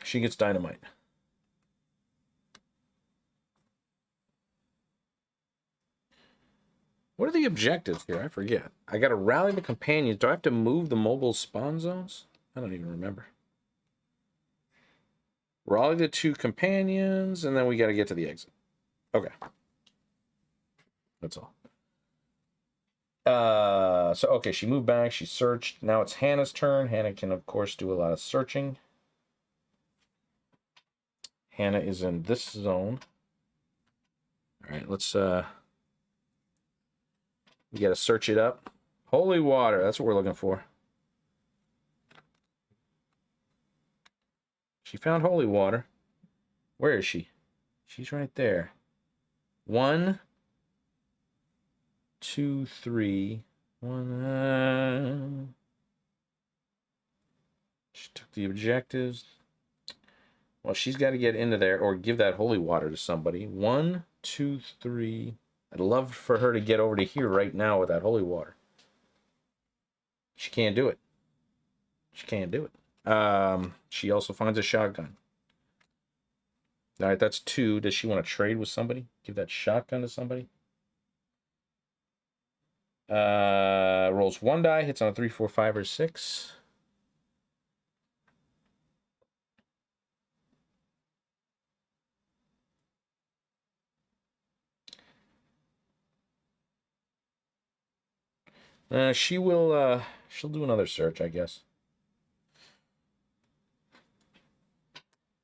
She gets dynamite. What are the objectives here? I forget. I got to rally the companions. Do I have to move the mobile spawn zones? I don't even remember. Rally the 2 companions, and then we got to get to the exit. Okay. That's all. So, okay, she moved back. She searched. Now it's Hannah's turn. Hannah can, of course, do a lot of searching. Hannah is in this zone. All right, let's, we got to search it up. Holy water, that's what we're looking for. She found holy water. Where is she? She's right there. 1, 2, 3. 1. She took the objectives. Well, she's got to get into there or give that holy water to somebody. 1, 2, 3. I'd love for her to get over to here right now with that holy water. She can't do it. She can't do it. She also finds a shotgun. All right, that's 2. Does she want to trade with somebody? Give that shotgun to somebody? Rolls 1 die, hits on a 3, 4, 5, or 6. She'll do another search, I guess.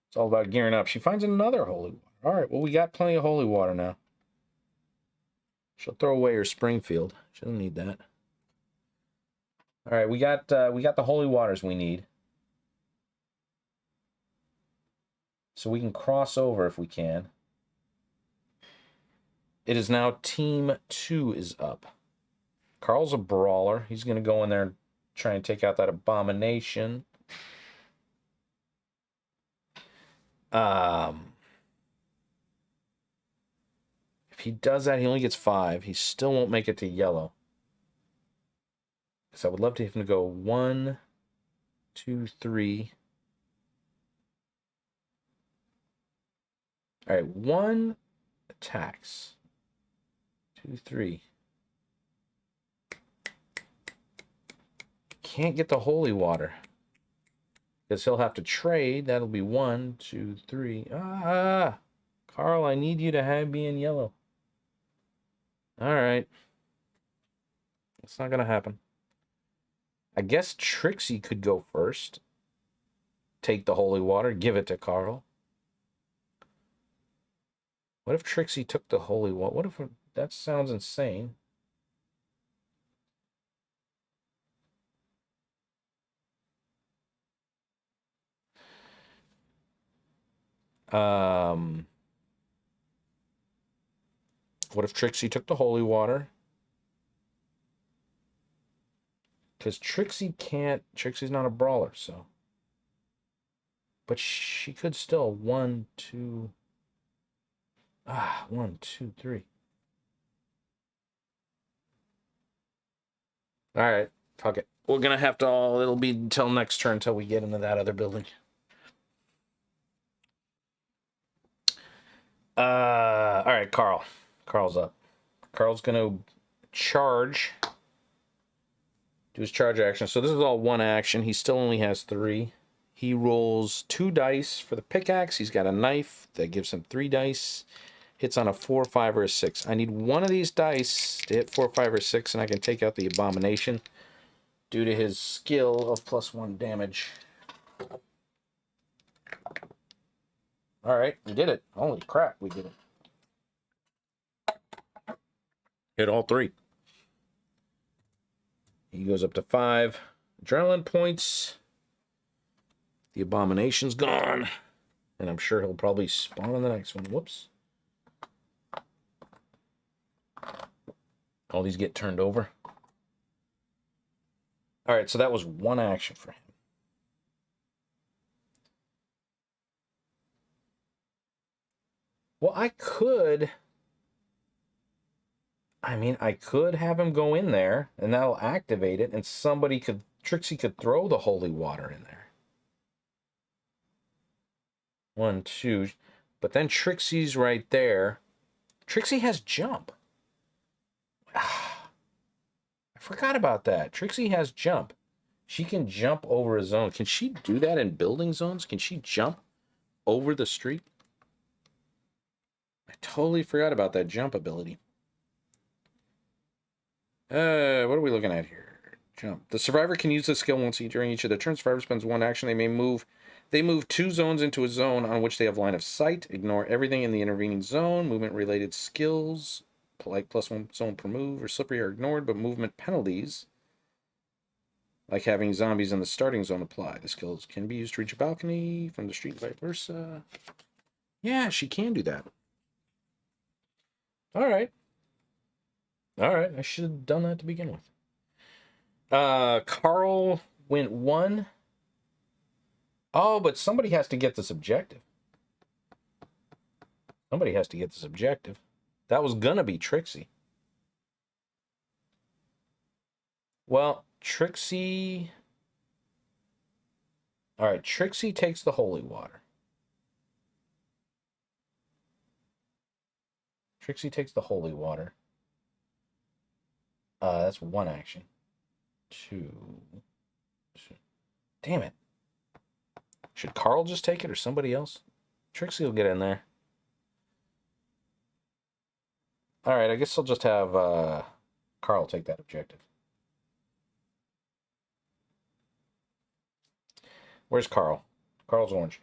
It's all about gearing up. She finds another holy water. All right, well, we got plenty of holy water now. She'll throw away her Springfield. She doesn't need that. All right, we got the holy waters we need. So we can cross over if we can. It is now Team 2 is up. Carl's a brawler. He's going to go in there and try and take out that abomination. If he does that, he only gets 5. He still won't make it to yellow. So I would love to have him to go 1, 2, 3. All right, 1 attacks. 2, 3. Can't get the holy water. Because he'll have to trade. That'll be 1, 2, 3. Carl, I need you to have me in yellow. All right. It's not going to happen. I guess Trixie could go first. Take the holy water, give it to Carl. What if Trixie took the holy water? What if that sounds insane? What if Trixie took the holy water? Because Trixie's not a brawler, so. But she could still 1, 2. 1, 2, 3. All right, fuck it. We're gonna have to it'll be until next turn until we get into that other building. All right, Carl. Carl's up. Carl's gonna charge. Do his charge action. So this is all 1 action. He still only has 3. He rolls 2 dice for the pickaxe. He's got a knife that gives him 3 dice. Hits on a 4, 5, or a 6. I need one of these dice to hit 4, 5, or 6, and I can take out the abomination due to his skill of +1 damage. All right, we did it. Holy crap, we did it. Hit all 3. He goes up to 5 adrenaline points. The abomination's gone. And I'm sure he'll probably spawn on the next one. Whoops. All these get turned over. All right, so that was 1 action for him. Well, I could have him go in there, and that'll activate it, and Trixie could throw the holy water in there. 1, 2. But then Trixie's right there. Trixie has jump. I forgot about that. Trixie has jump. She can jump over a zone. Can she do that in building zones? Can she jump over the street? I totally forgot about that jump ability. What are we looking at here? Jump. The survivor can use this skill once during each of their turns. Survivor spends one action. They move 2 zones into a zone on which they have line of sight. Ignore everything in the intervening zone. Movement-related skills, like +1 zone per move, or slippery are ignored, but movement penalties, like having zombies in the starting zone, apply. The skills can be used to reach a balcony from the street, vice versa. Yeah, she can do that. All right. All right, I should have done that to begin with. Carl went 1. Oh, but somebody has to get this objective. Somebody has to get this objective. That was gonna be Trixie. Well, Trixie... Alright, Trixie takes the holy water. Trixie takes the holy water. That's 1 action. 2. Damn it. Should Carl just take it or somebody else? Trixie will get in there. Alright, I guess I'll just have Carl take that objective. Where's Carl? Carl's orange.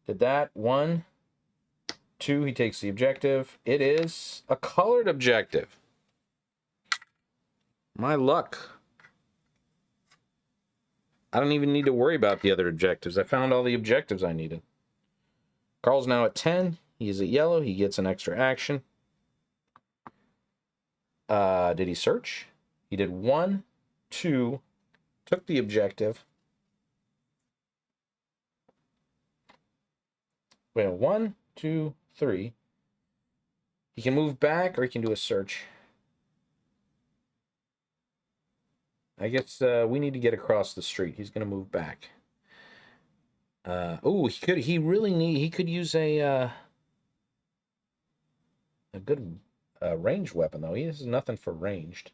Did that. 1, 2, he takes the objective. It is a colored objective. My luck. I don't even need to worry about the other objectives. I found all the objectives I needed. Carl's now at 10. He's at yellow. He gets an extra action. Did he search? He did 1, 2, took the objective. Wait, 1, 2, 3. He can move back or he can do a search. I guess we need to get across the street. He's going to move back. Oh, he could use a good ranged weapon, though. He has nothing for ranged.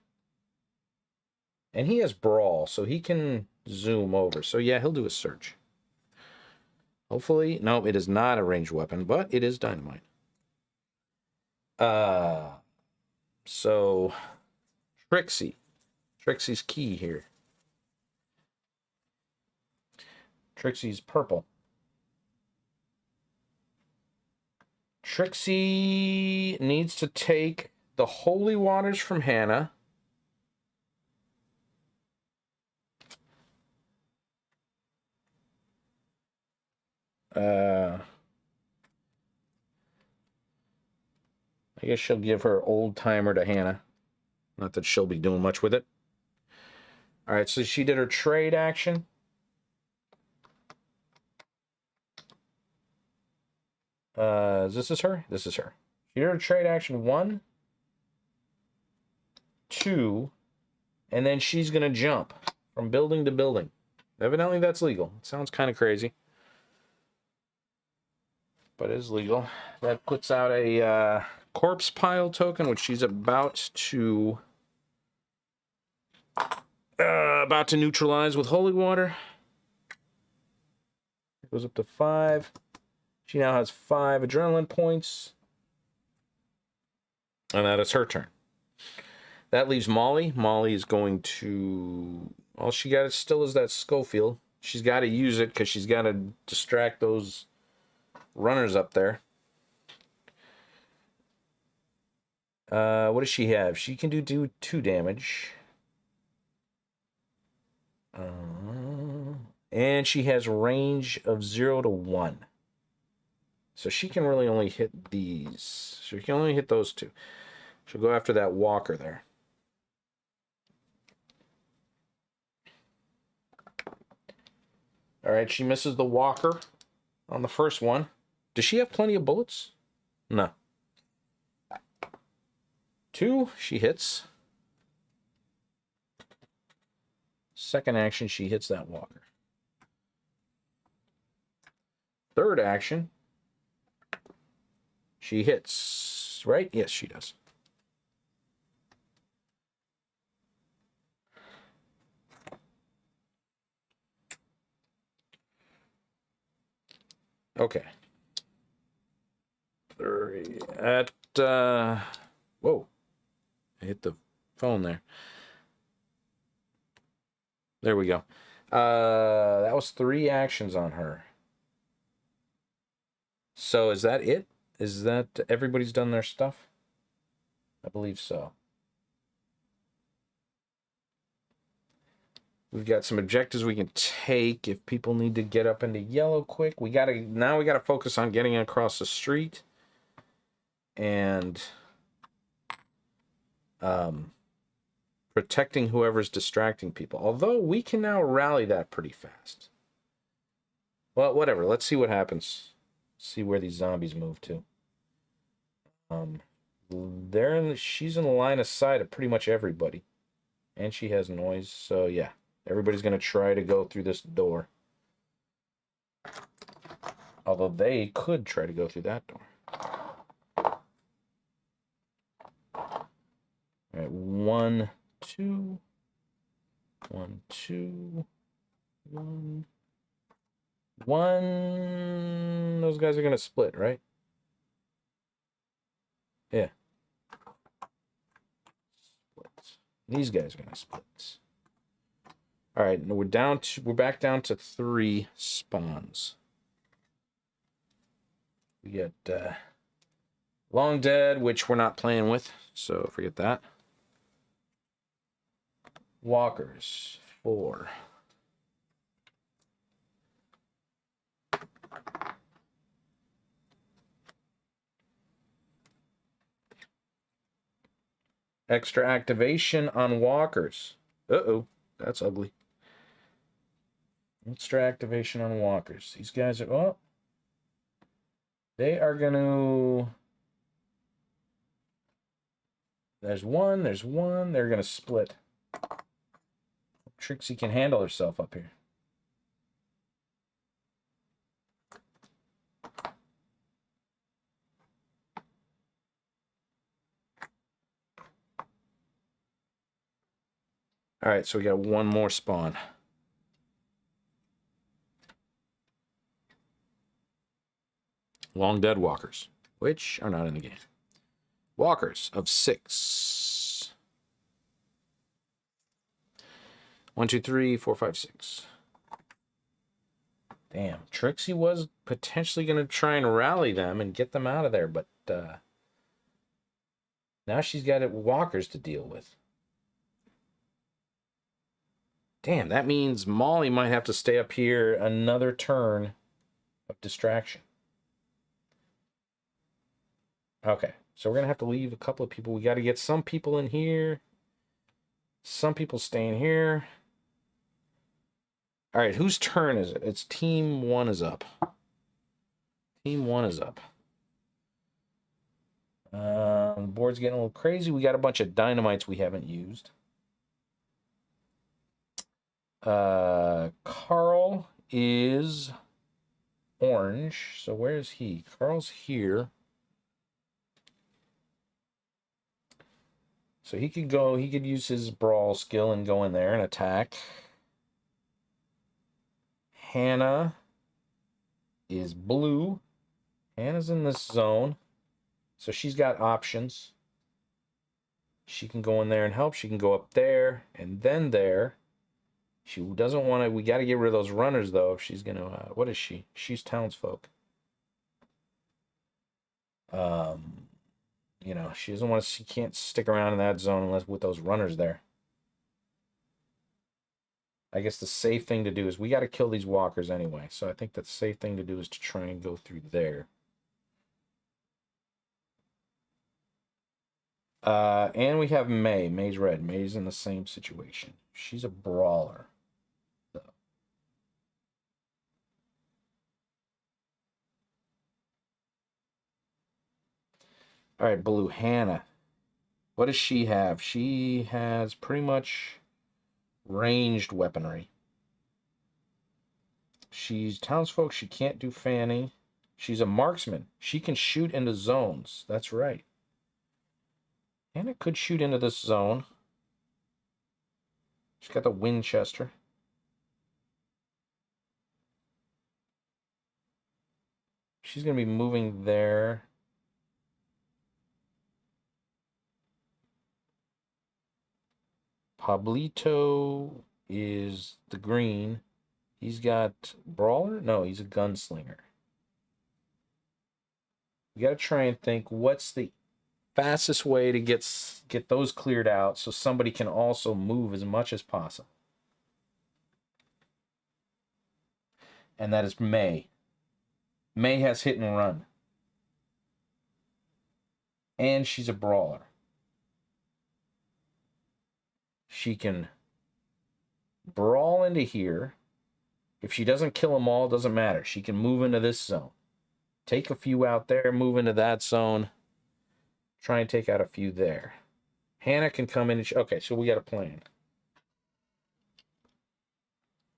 And he has brawl, so he can zoom over. So yeah, he'll do a search. Hopefully, no, it is not a ranged weapon, but it is dynamite. So Trixie's key here. Trixie's purple. Trixie needs to take the holy waters from Hannah. I guess she'll give her old timer to Hannah. Not that she'll be doing much with it. All right, so she did her trade action. This is her? This is her. She did her trade action 1, 2, and then she's going to jump from building to building. Evidently, that's legal. It sounds kind of crazy, but it is legal. That puts out a corpse pile token, which she's about to neutralize with holy water. It goes up to 5. She now has 5 adrenaline points. And that is her turn. That leaves Molly. Molly is going to... All she got still is that Schofield. She's got to use it because she's got to distract those runners up there. What does she have? She can do 2 damage. And she has range of 0 to 1. So she can really only hit these. She can only hit those 2. She'll go after that walker there. All right, she misses the walker on the first one. Does she have plenty of bullets? No. 2, she hits. Second action, she hits that walker. Third action, she hits, right? Yes, she does. Okay. 30 at, whoa. I hit the phone there. There we go. That was 3 actions on her. So is that it? Is that everybody's done their stuff? I believe so. We've got some objectives we can take if people need to get up into yellow quick. We gotta focus on getting across the street and protecting whoever's distracting people. Although we can now rally that pretty fast. Well, whatever. Let's see what happens. See where these zombies move to. She's in the line of sight of pretty much everybody. And she has noise, so yeah. Everybody's going to try to go through this door. Although they could try to go through that door. Alright, 1, 2. 1, 2. 1. 1. Those guys are going to split, right? Yeah. Split. These guys are going to split. All right, we're back down to 3 spawns. We get Long Dead, which we're not playing with, so forget that. Walkers, 4. Extra activation on walkers. Uh-oh, that's ugly. Extra activation on walkers. These guys are... Oh. They are going to... There's one. They're going to split. Trixie can handle herself up here. All right, so we got 1 more spawn. Long Dead walkers, which are not in the game. Walkers of 6. 1, 2, 3, 4, 5, 6. Damn, Trixie was potentially going to try and rally them and get them out of there, but now she's got walkers to deal with. Damn, that means Molly might have to stay up here another turn of distraction. Okay, so we're going to have to leave a couple of people. We got to get some people in here. Some people staying here. All right, whose turn is it? It's Team 1 is up. Team 1 is up. The board's getting a little crazy. We got a bunch of dynamites we haven't used. Carl is orange. So where is he? Carl's here. So he could use his brawl skill and go in there and attack. Hannah is blue. Hannah's in this zone. So she's got options. She can go in there and help. She can go up there and then there. She doesn't want to... We got to get rid of those runners, though. If she's going to... what is she? She's townsfolk. You know, she doesn't want to... She can't stick around in that zone unless with those runners there. I guess the safe thing to do is... We got to kill these walkers anyway. So I think the safe thing to do is to try and go through there. And we have May. May's red. May's in the same situation. She's a brawler. All right, blue. Hannah. What does she have? She has pretty much ranged weaponry. She's townsfolk. She can't do fanning. She's a marksman. She can shoot into zones. That's right. Hannah could shoot into this zone. She's got the Winchester. She's going to be moving there. Pablito is the green. He's got brawler? No, he's a gunslinger. You gotta try and think what's the fastest way to get those cleared out so somebody can also move as much as possible. And that is May. May has hit and run. And she's a brawler. She can brawl into here. If she doesn't kill them all, doesn't matter. She can move into this zone. Take a few out there, move into that zone. Try and take out a few there. Hannah can come in and... Okay, so we got a plan.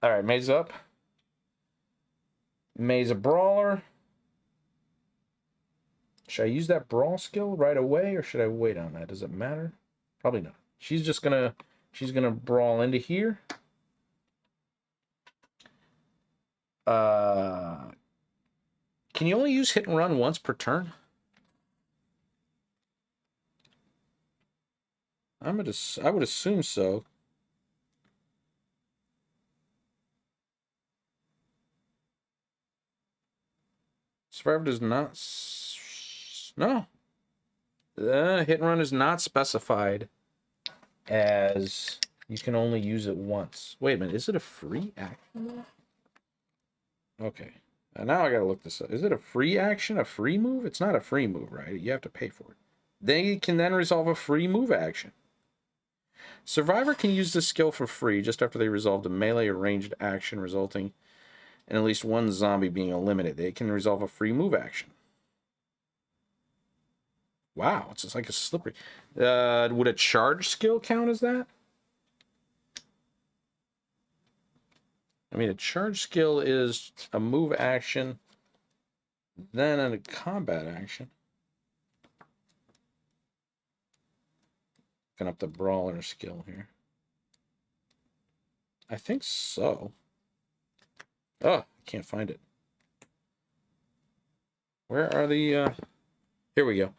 All right, May's up. May's a brawler. Should I use that brawl skill right away, or should I wait on that? Does it matter? Probably not. She's gonna brawl into here. Can you only use hit and run once per turn? I would assume so. Survivor does not... No. Hit and run is not specified as you can only use it once. Wait a minute, is it a free action? Okay. Now I gotta look this up. Is it a free action? A free move? It's not a free move, right? You have to pay for it. They can then resolve a free move action. Survivor can use this skill for free just after they resolved a melee or ranged action resulting in at least one zombie being eliminated. They can resolve a free move action. Wow, it's just like a slippery. Would a charge skill count as that? I mean, a charge skill is a move action, then a combat action. Looking up the brawler skill here. I think so. Oh, I can't find it. Where are the... Here we go.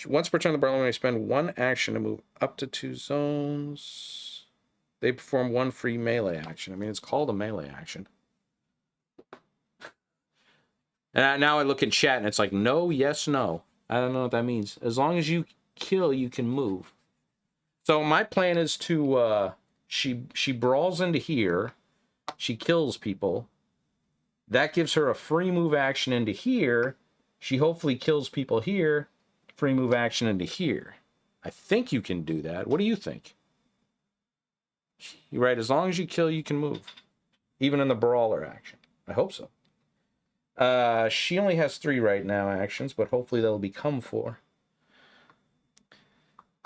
Once per turn, the brawler may spend one action to move up to 2 zones. They perform one free melee action. I mean, it's called a melee action. And now I look in chat and it's like, no, yes, no. I don't know what that means. As long as you kill, you can move. So my plan is to, she brawls into here. She kills people. That gives her a free move action into here. She hopefully kills people here. Free move action into here. I think you can do that. What do you think? You're right. As long as you kill, you can move. Even in the brawler action. I hope so. She only has 3 right now actions, but hopefully that'll become 4.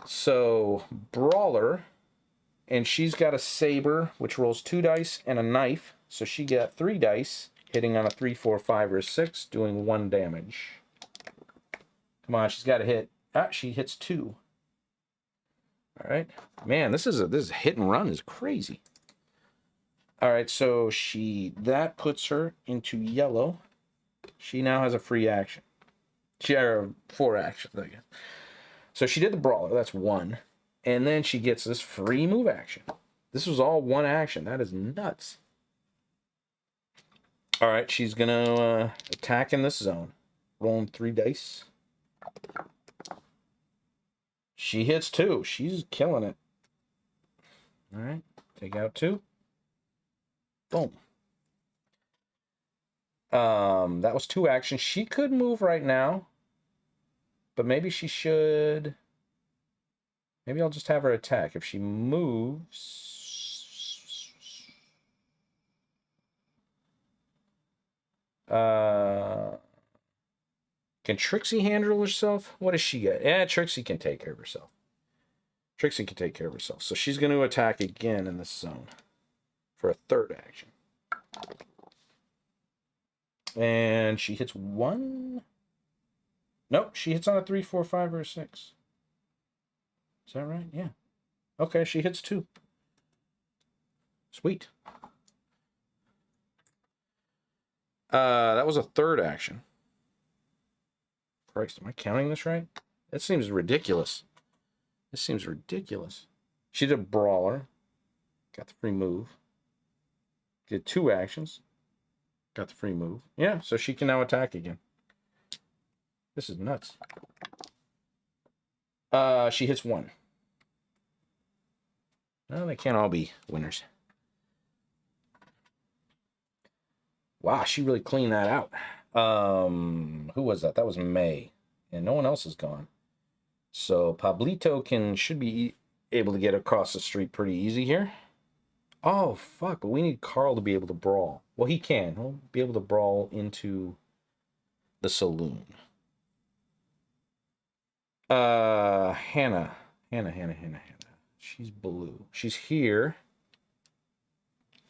So, brawler. And she's got a saber, which rolls 2 dice, and a knife. So she got 3 dice, hitting on a 3, 4, 5, or 6, doing 1 damage. Come on, she's got to hit. Ah, she hits 2. All right. Man, this hit and run is crazy. All right, so that puts her into yellow. She now has a free action. She had 4 actions, I guess. So she did the brawler, that's 1. And then she gets this free move action. This was all 1 action. That is nuts. All right, she's going to attack in this zone. Rolling 3 dice. She hits 2. She's killing it. All right. Take out 2. Boom. That was 2 actions. She could move right now. But maybe she should... Maybe I'll just have her attack. If she moves... Can Trixie handle herself? What does she get? Yeah, Trixie can take care of herself. Trixie can take care of herself. So she's going to attack again in this zone for a 3rd action. And she hits 1. Nope, she hits on a 3, 4, 5, or a 6. Is that right? Yeah. Okay, she hits 2. Sweet. That was a 3rd action. Christ, am I counting this right? That seems ridiculous. This seems ridiculous. She did a brawler. Got the free move. Did 2 actions. Got the free move. Yeah, so she can now attack again. This is nuts. She hits 1. No, they can't all be winners. Wow, she really cleaned that out. Who was that? That was May. And no one else is gone. So Pablito should be able to get across the street pretty easy here. Oh, fuck, but we need Carl to be able to brawl. Well, he can. He'll be able to brawl into the saloon. Hannah. She's blue. She's here.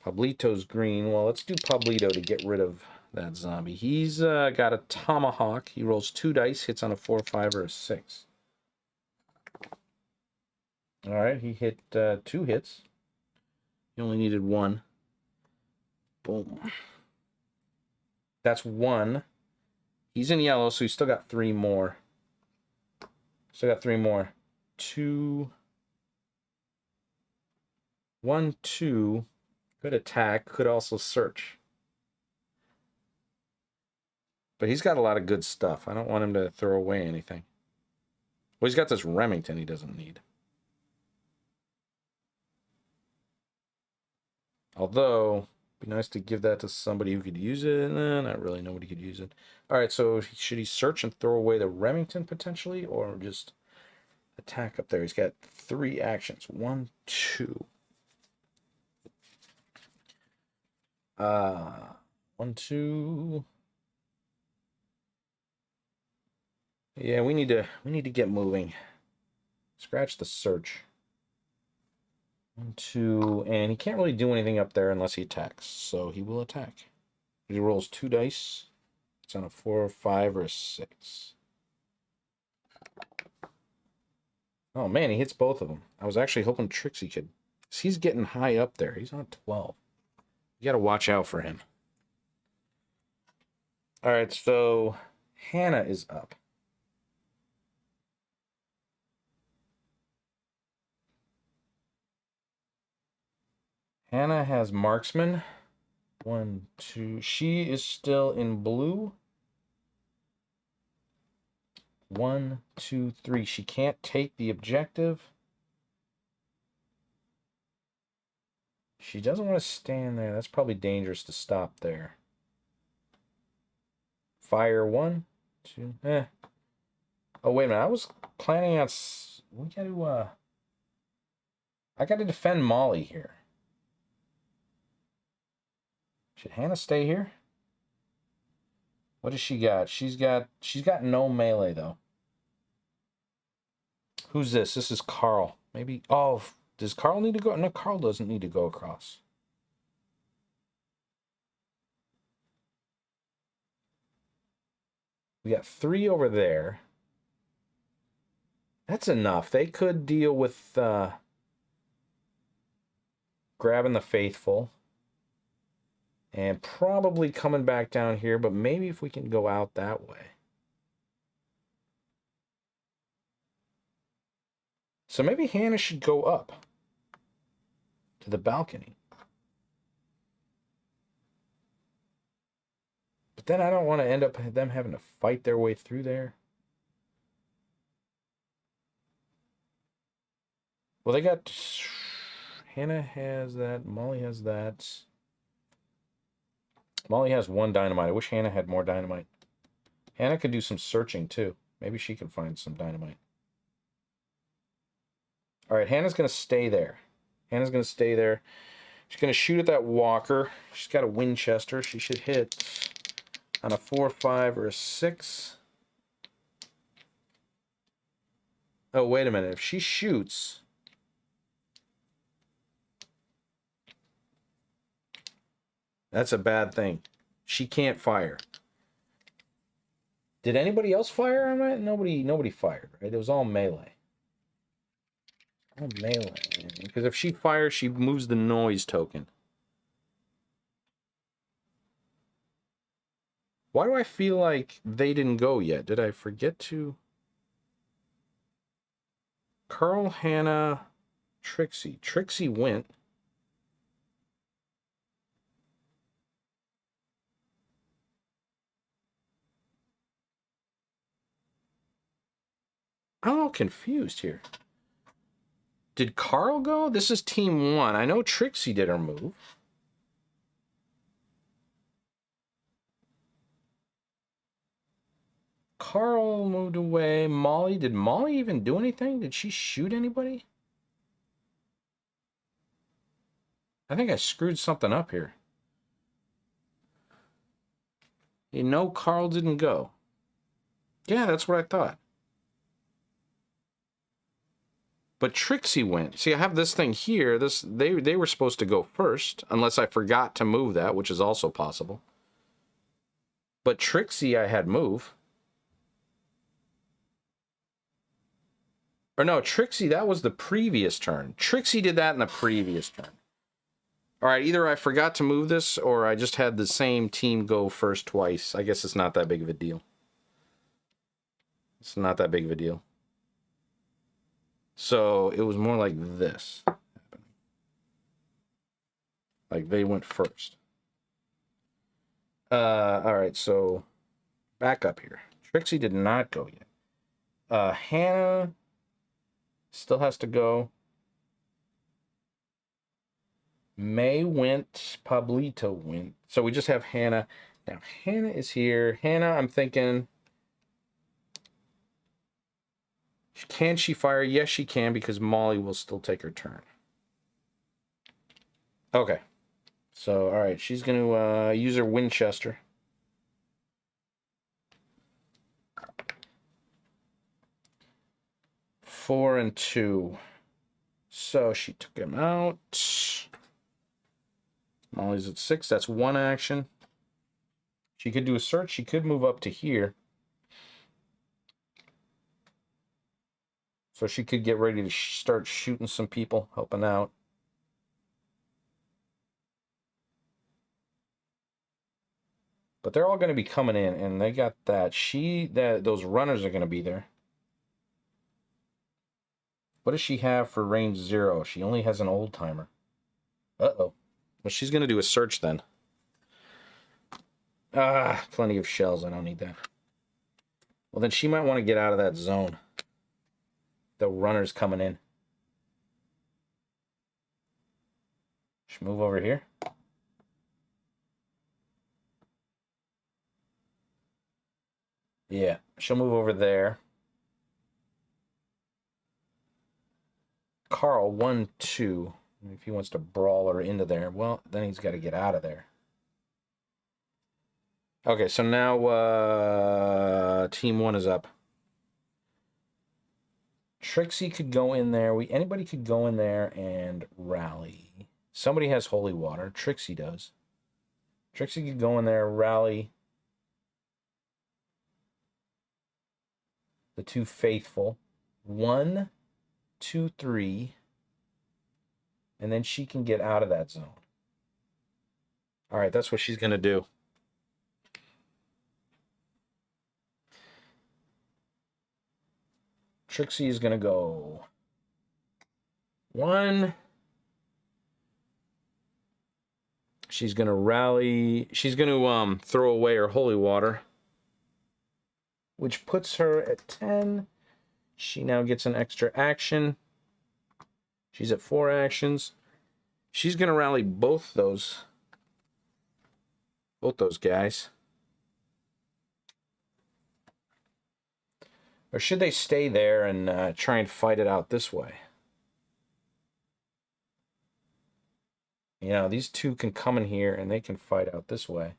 Pablito's green. Well, let's do Pablito to get rid of that zombie. He's got a tomahawk. He rolls 2 dice, hits on a 4, 5, or a 6. All right, he hit 2 hits. He only needed 1. Boom. That's 1. He's in yellow, so he's still got 3 more. 2. 1, 2. Could attack, could also search. But he's got a lot of good stuff. I don't want him to throw away anything. Well, he's got this Remington he doesn't need. Although, it'd be nice to give that to somebody who could use it. Nah, not really. Nobody could use it. All right, so should he search and throw away the Remington potentially, or just attack up there? He's got 3 actions. 1, 2. 1, 2. Yeah, we need to get moving. Scratch the search. 1, 2, and he can't really do anything up there unless he attacks. So he will attack. He rolls 2 dice. It's on a 4, 5, or a 6. Oh man, he hits both of them. I was actually hoping Trixie could. He's getting high up there. He's on 12. You gotta watch out for him. All right, so Hannah is up. Hannah has marksman. 1, 2. She is still in blue. 1, 2, 3. She can't take the objective. She doesn't want to stand there. That's probably dangerous to stop there. Fire 1, 2. Oh, wait a minute. I was planning on. We got to. I got to defend Molly here. Should Hannah stay here? What does she got? She's got no melee though. Who's this? This is Carl. Maybe. Oh, does Carl need to go? No, Carl doesn't need to go across. We got 3 over there. That's enough. They could deal with grabbing the faithful. And probably coming back down here, but maybe if we can go out that way. So maybe Hannah should go up to the balcony. But then I don't want to end up them having to fight their way through there. Well, they got... Hannah has that. Molly has that. Molly has 1 dynamite. I wish Hannah had more dynamite. Hannah could do some searching, too. Maybe she can find some dynamite. All right, Hannah's going to stay there. Hannah's going to stay there. She's going to shoot at that walker. She's got a Winchester. She should hit on a 4, 5, or a 6. Oh, wait a minute. If she shoots... That's a bad thing. She can't fire. Did anybody else fire on that? Nobody fired, right? It was all melee. All melee. Because if she fires, she moves the noise token. Why do I feel like they didn't go yet? Did I forget to? Carl, Hannah, Trixie. Trixie went. I'm all confused here. Did Carl go? This is team 1. I know Trixie did her move. Carl moved away. Molly, did Molly even do anything? Did she shoot anybody? I think I screwed something up here. You know Carl didn't go. Yeah, that's what I thought. But Trixie went. See, I have this thing here. They were supposed to go first, unless I forgot to move that, which is also possible. But Trixie, I had move. Or no, Trixie, that was the previous turn. Trixie did that in the previous turn. All right, either I forgot to move this, or I just had the same team go first twice. I guess it's not that big of a deal. It's not that big of a deal. So it was more like this. Like they went first. All right, so back up here. Trixie did not go yet. Hannah still has to go. May went. Pablito went. So we just have Hannah. Now, Hannah is here. Hannah, I'm thinking... Can she fire? Yes, she can, because Molly will still take her turn. Okay. So, all right. She's going to use her Winchester. Four and 2. So she took him out. Molly's at 6. That's 1 action. She could do a search. She could move up to here. So she could get ready to start shooting some people, helping out. But they're all going to be coming in, and they got that. Those runners are going to be there. What does she have for range 0? She only has an old timer. Uh-oh. Well, she's going to do a search then. Ah, plenty of shells. I don't need that. Well, then she might want to get out of that zone. The runner's coming in. She'll move over here. Yeah, she'll move over there. Carl, 1, 2. If he wants to brawl her into there, well, then he's got to get out of there. Okay, so now team 1 is up. Trixie could go in there. Anybody could go in there and rally. Somebody has holy water. Trixie does. Trixie could go in there, rally the 2 faithful. 1, 2, 3. And then she can get out of that zone. All right, that's what she's going to do. Trixie is going to go 1. She's going to rally. She's going to throw away her holy water, which puts her at 10. She now gets an extra action. She's at 4 actions. She's going to rally both those guys. Or should they stay there and try and fight it out this way? You know, these 2 can come in here and they can fight out this way.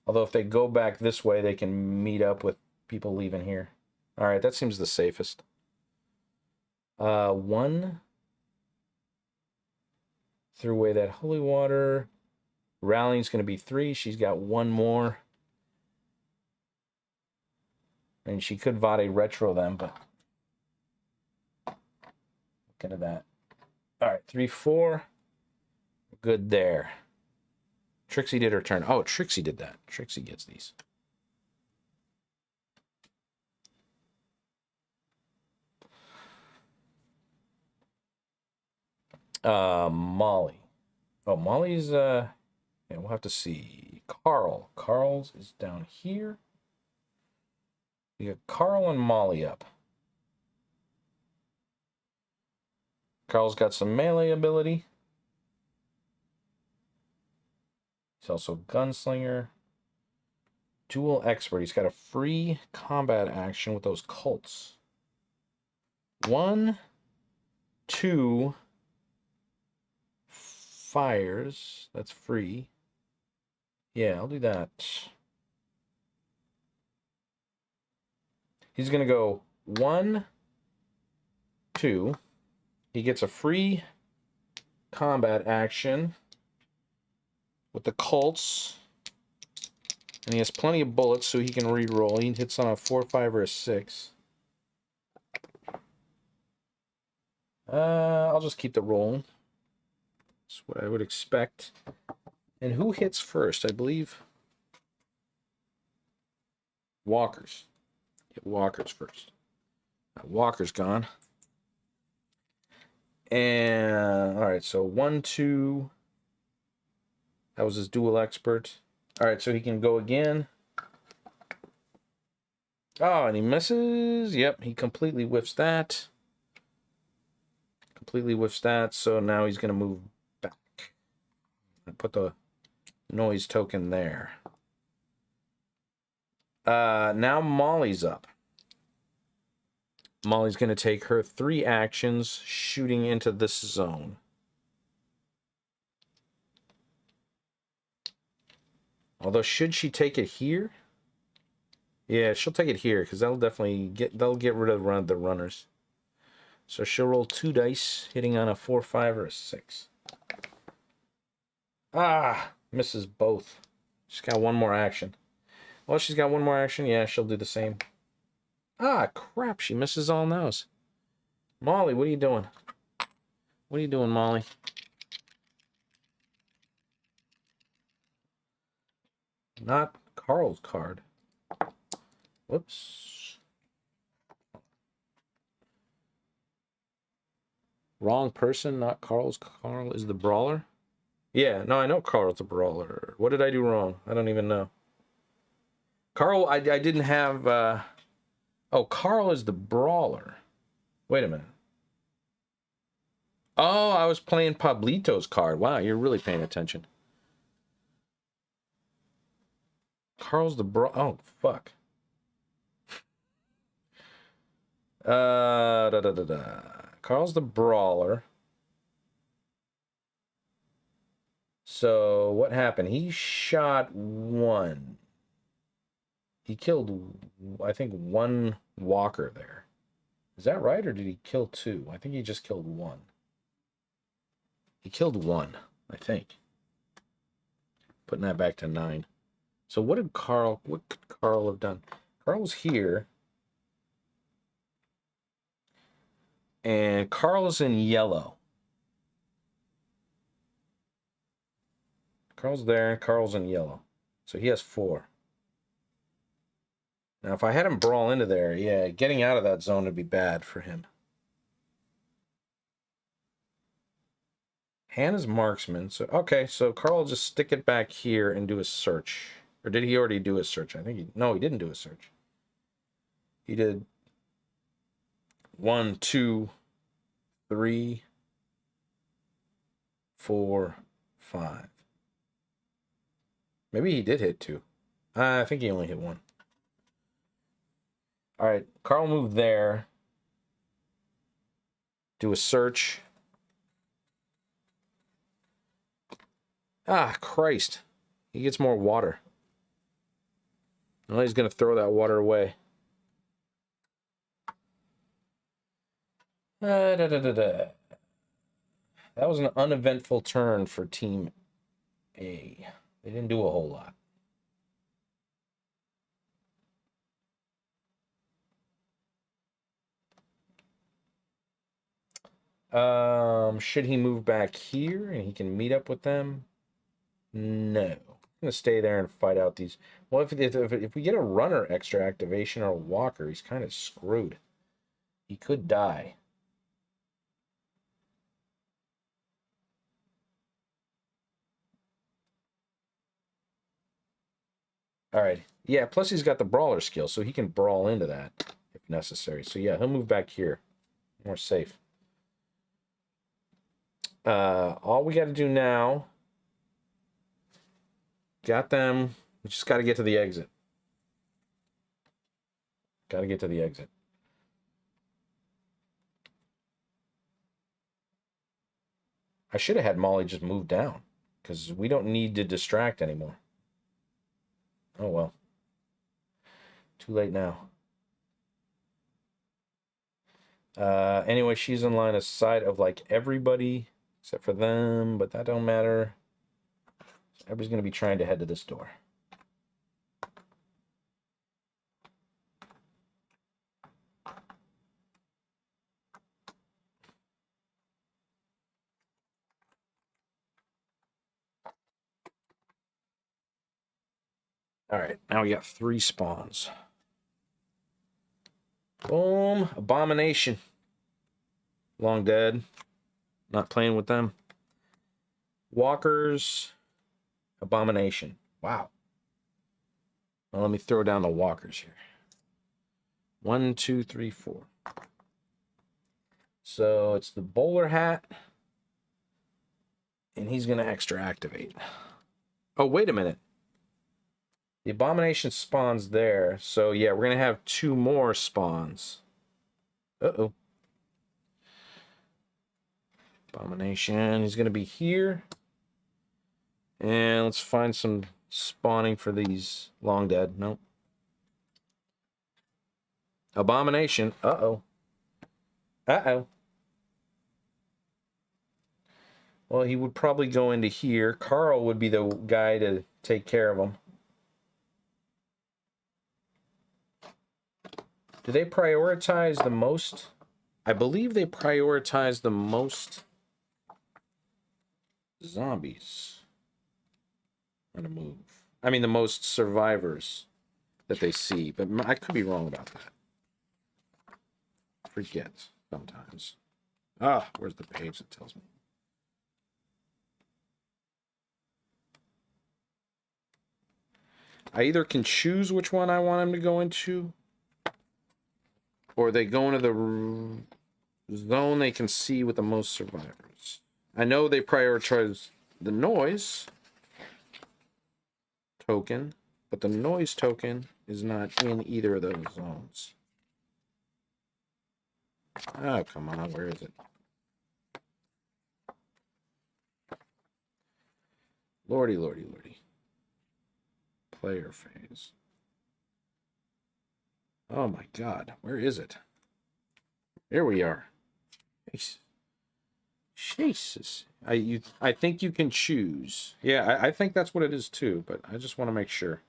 Although if they go back this way, they can meet up with people leaving here. All right, that seems the safest. 1. Threw away that holy water. Rallying's going to be 3. She's got 1 more. And she could Vade Retro them, but look at that. All right, 3, 4. Good there. Trixie did her turn. Oh, Trixie did that. Trixie gets these. Molly. Oh, Molly's, yeah, we'll have to see. Carl's is down here. We got Carl and Molly up. Carl's got some melee ability. He's also gunslinger. Dual expert. He's got a free combat action with those cults. 1, 2 fires. That's free. Yeah, I'll do that. He's going to go 1, 2. He gets a free combat action with the cults. And he has plenty of bullets, so he can re-roll. He hits on a 4, 5, or a 6. I'll just keep the roll. That's what I would expect. And who hits first? I believe Walker's. Hit Walker's first. Walker's gone. And, alright, so 1, 2. That was his dual expert. Alright, so he can go again. Oh, and he misses. Yep, he completely whiffs that. Completely whiffs that, so now he's going to move back. I put the noise token there. Now Molly's up. Molly's going to take her 3 actions shooting into this zone. Although, should she take it here? Yeah, she'll take it here, because that'll definitely get rid of the runners. So she'll roll 2 dice, hitting on a 4, 5, or a 6. Ah, misses both. She's got 1 more action. Well, she's got 1 more action. Yeah, she'll do the same. Ah, crap, she misses all those. Molly, what are you doing? What are you doing, Molly? Not Carl's card. Whoops. Wrong person, not Carl's. Carl is the brawler? Yeah, no, I know Carl's the brawler. What did I do wrong? I don't even know. Carl, I didn't have... Oh, Carl is the brawler. Wait a minute. Oh, I was playing Pablito's card. Wow, you're really paying attention. Carl's the Oh, fuck. Carl's the brawler. So, what happened? He shot 1. He killed, I think, 1 walker there. Is that right, or did he kill 2? I think he just killed 1. He killed 1, I think. Putting that back to 9. So what could Carl have done? Carl's here. And Carl's in yellow. Carl's there, and Carl's in yellow. So he has 4. Now, if I had him brawl into there, yeah, getting out of that zone would be bad for him. Hannah's marksman. So, okay, so Carl will just stick it back here and do a search. Or did he already do a search? I think no, he didn't do a search. He did 1, 2, 3, 4, 5. Maybe he did hit 2. I think he only hit 1. All right, Carl moved there. Do a search. Ah, Christ. He gets more water. Well, he's going to throw that water away. That was an uneventful turn for Team A. They didn't do a whole lot. Should he move back here and he can meet up with them? No. I'm going to stay there and fight out these. Well, if we get a runner extra activation or a walker, he's kind of screwed. He could die. All right. Yeah, plus he's got the brawler skill, so he can brawl into that if necessary. So yeah, he'll move back here. More safe. All we got to do now, got them. We just got to get to the exit. Got to get to the exit. I should have had Molly just move down, because we don't need to distract anymore. Oh, well. Too late now. Anyway, she's in line of sight of, like, everybody except for them, but that don't matter. Everybody's going to be trying to head to this door. All right, now we got 3 spawns. Boom. Abomination. Long dead. Not playing with them. Walkers. Abomination. Wow. Well, let me throw down the walkers here. 1, 2, 3, 4. So it's the bowler hat. And he's going to extra activate. Oh, wait a minute. The abomination spawns there. So, yeah, we're going to have 2 more spawns. Uh-oh. Abomination. He's going to be here. And let's find some spawning for these long dead. Nope. Abomination. Uh-oh. Uh-oh. Well, he would probably go into here. Carl would be the guy to take care of him. Do they prioritize the most? I believe they prioritize the most zombies on a move. I mean, the most survivors that they see. But I could be wrong about that. Forget sometimes. Ah, where's the page that tells me? I either can choose which one I want him to go into, or they go into the zone they can see with the most survivors. I know they prioritize the noise token, but the noise token is not in either of those zones. Oh, come on, where is it? Lordy, lordy, lordy. Player phase. Oh my god, where is it? Here we are. Jesus. I think you can choose. Yeah, I think that's what it is too, but I just want to make sure.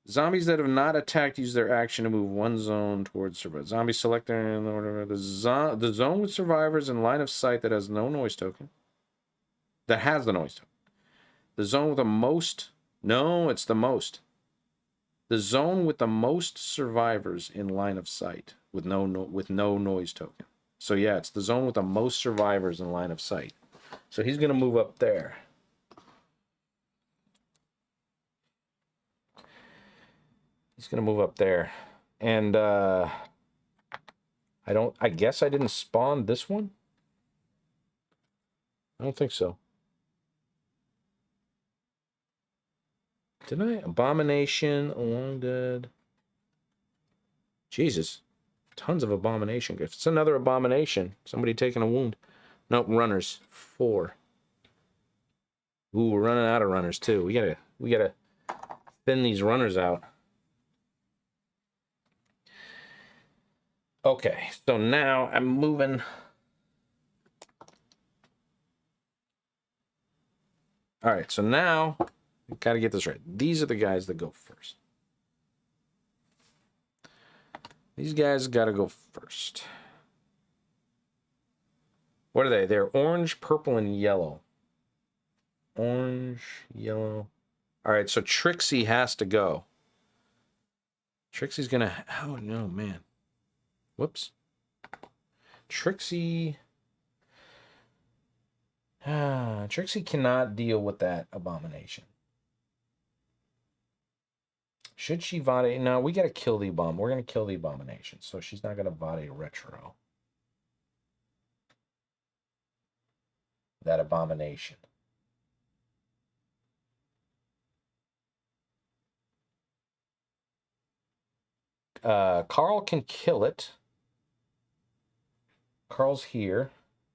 Zombies that have not attacked use their action to move one zone towards survivors. Zombie selector in order. The zone with survivors in line of sight that has no noise token. That has the noise token. The zone with the most. No, it's the most. The zone with the most survivors in line of sight with no noise token. So yeah, it's the zone with the most survivors in line of sight. So he's going to move up there. He's going to move up there. And I guess I didn't spawn this one? I don't think so. Did I? Abomination, Long Dead. Jesus. Tons of abomination. If it's another abomination, somebody taking a wound. Nope, runners. 4. Ooh, we're running out of runners too. We gotta thin these runners out. Okay, so now I'm moving. All right, so now we gotta get this right. These are the guys that go first. These guys gotta go first. What are they? They're orange, purple, and yellow. Orange, yellow. All right, so Trixie has to go. Trixie's gonna... Oh, no, man. Whoops. Trixie... Trixie cannot deal with that abomination. Should she Vade? No, we gotta kill the bomb. We're gonna kill the abomination, so she's not gonna Vade retro. that abomination. Carl can kill it. Carl's here.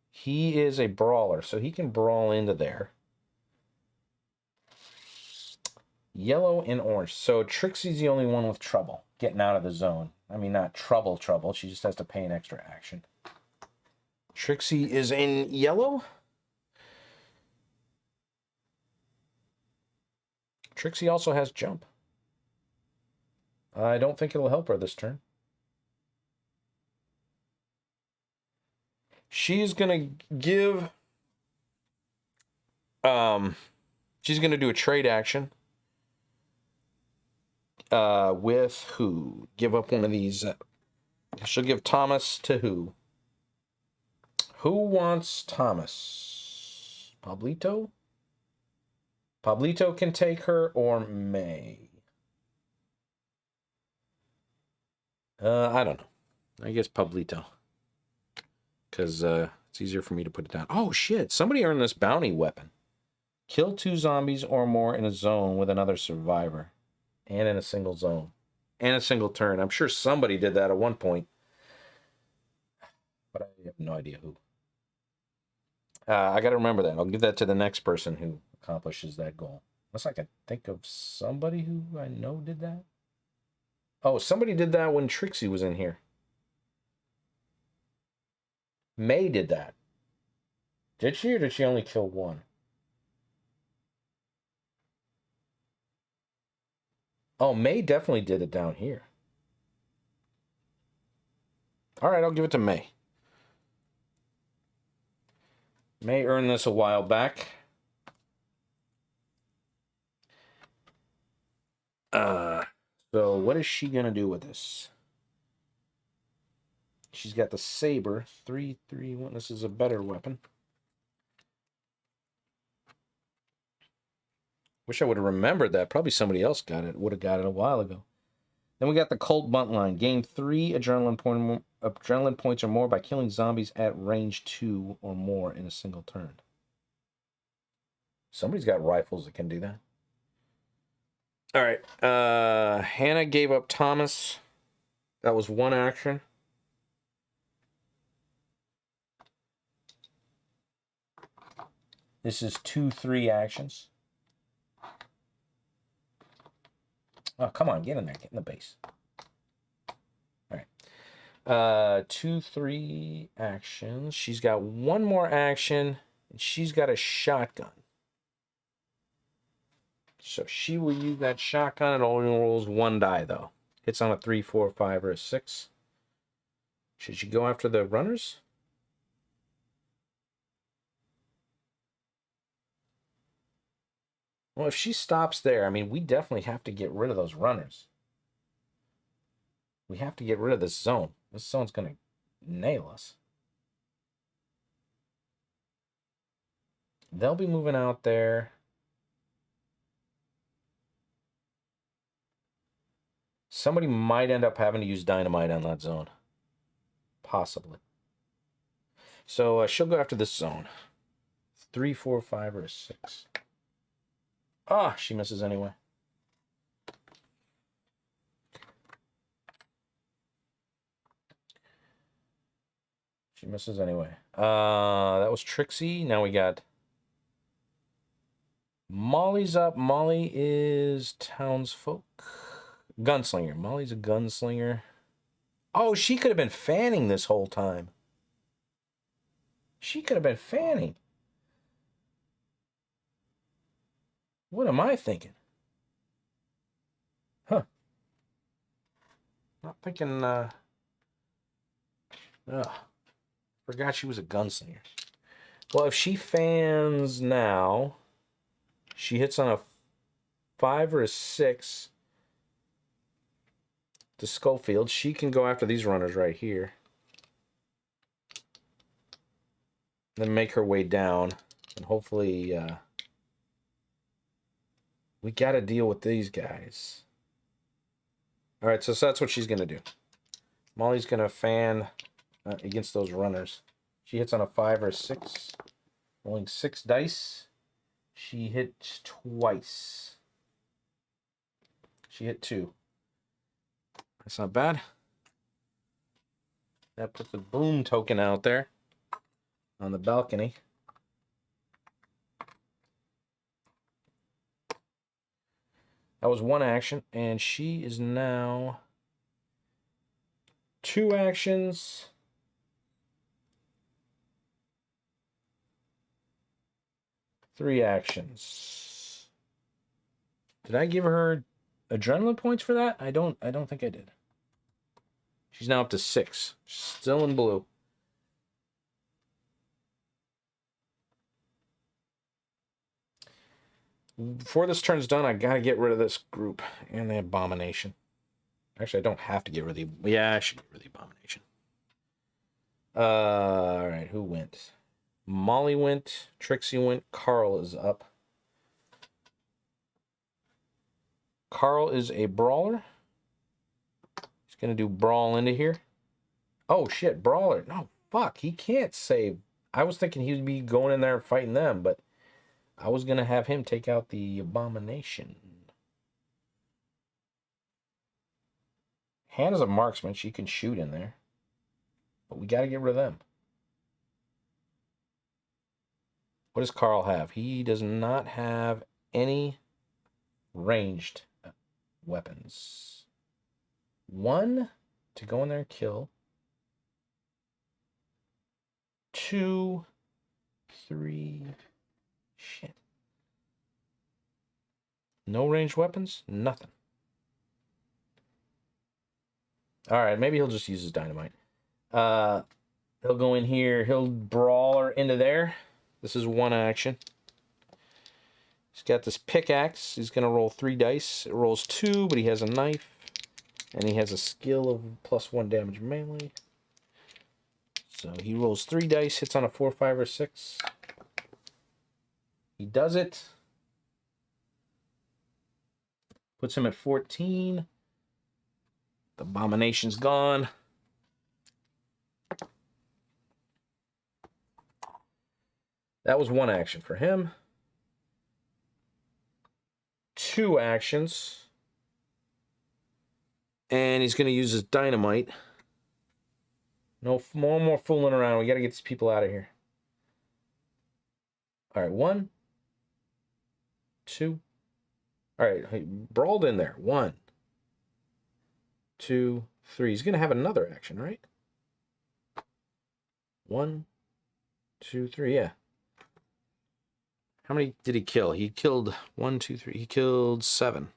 He is a brawler, so he can brawl into there. Yellow and orange. So Trixie's the only one with trouble getting out of the zone. I mean, not trouble. She just has to pay an extra action. Trixie is in yellow. Trixie also has jump. I don't think it'll help her this turn. She's going to give... she's going to do a trade action. With who? Give up one of these. She'll give Thomas to who? Who wants Thomas? Pablito? Pablito can take her, or May. I don't know. I guess Pablito. Because it's easier for me to put it down. Oh, shit. Somebody earned this bounty weapon. Kill 2 zombies or more in a zone with another survivor. And in a single zone. And a single turn. I'm sure somebody did that at one point. But I have no idea who. I got to remember that. I'll give that to the next person who accomplishes that goal. Unless I can think of somebody who I know did that. Oh, somebody did that when Trixie was in here. May did that. Did she, or did she only kill 1? Oh, May definitely did it down here. All right, I'll give it to May. May earned this a while back. So what is she going to do with this? She's got the saber. 3-3-1. This is a better weapon. Wish I would have remembered that. Probably somebody else got it. Would have got it a while ago. Then we got the Colt Bunt line. Gain 3 adrenaline points or more by killing zombies at range 2 or more in a single turn. Somebody's got rifles that can do that. All right. Hannah gave up Thomas. That was 1 action. This is 2-3 actions. Oh, come on. Get in there. Get in the base. All right. 2-3 actions. She's got 1 more action, and she's got a shotgun. So she will use that shotgun. It only rolls 1 die, though. Hits on a 3, 4, 5, or a 6. Should she go after the runners? Well, if she stops there, I mean, we definitely have to get rid of those runners. We have to get rid of this zone. This zone's going to nail us. They'll be moving out there. Somebody might end up having to use dynamite on that zone. Possibly. So she'll go after this zone. 3, 4, 5, or a 6. Ah, she misses anyway. She misses anyway. That was Trixie. Now we got Molly's up. Molly is townsfolk. Gunslinger. Molly's a gunslinger. Oh, she could have been fanning this whole time. She could have been fanning. What am I thinking? Huh. Not thinking, forgot she was a gunslinger. Well, if she fans now, she hits on a 5 or a 6 to Schofield. She can go after these runners right here. Then make her way down. And hopefully, we got to deal with these guys. All right, so that's what she's going to do. Molly's going to fan against those runners. She hits on a 5 or a 6. Rolling 6 dice. She hit twice. She hit 2. That's not bad. That puts a boom token out there on the balcony. That was 1 action, and she is now 2 actions. Three actions. Did I give her adrenaline points for that? I don't think I did. She's now up to 6. Still in blue. Before this turn's done, I gotta get rid of this group and the abomination. Actually, I don't have to get rid of the... Yeah, I should get rid of the abomination. Alright, who went? Molly went. Trixie went. Carl is up. Carl is a brawler. He's gonna do brawl into here. Oh, shit, brawler. No, fuck, he can't save. I was thinking he would be going in there and fighting them, but I was gonna have him take out the abomination. Hannah's a marksman. She can shoot in there. But we gotta get rid of them. What does Carl have? He does not have any ranged weapons. 1 to go in there and kill. 2, 3. Shit. No ranged weapons? Nothing. Alright, maybe he'll just use his dynamite. He'll go in here. He'll brawl her into there. This is 1 action. He's got this pickaxe. He's going to roll 3 dice. It rolls 2, but he has a knife. And he has a skill of +1 damage melee. So he rolls 3 dice, hits on a 4, 5, or 6. He does it. Puts him at 14. The abomination's gone. That was 1 action for him. 2 actions. And he's going to use his dynamite. No more fooling around. We got to get these people out of here. All right, 1, 2. All right, he brawled in there. 1, 2, 3. He's going to have another action, right? 1, 2, 3. Yeah. How many did he kill? He killed 1, 2, 3. He killed 7.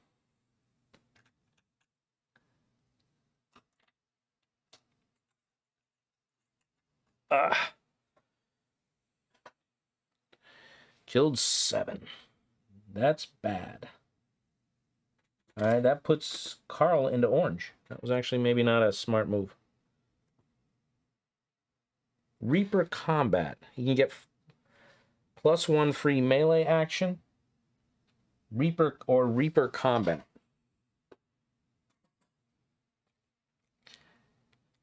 Killed 7. That's bad. All right, that puts Carl into orange. That was actually maybe not a smart move. Reaper combat. He can get +1 free melee action. Reaper or Reaper combat.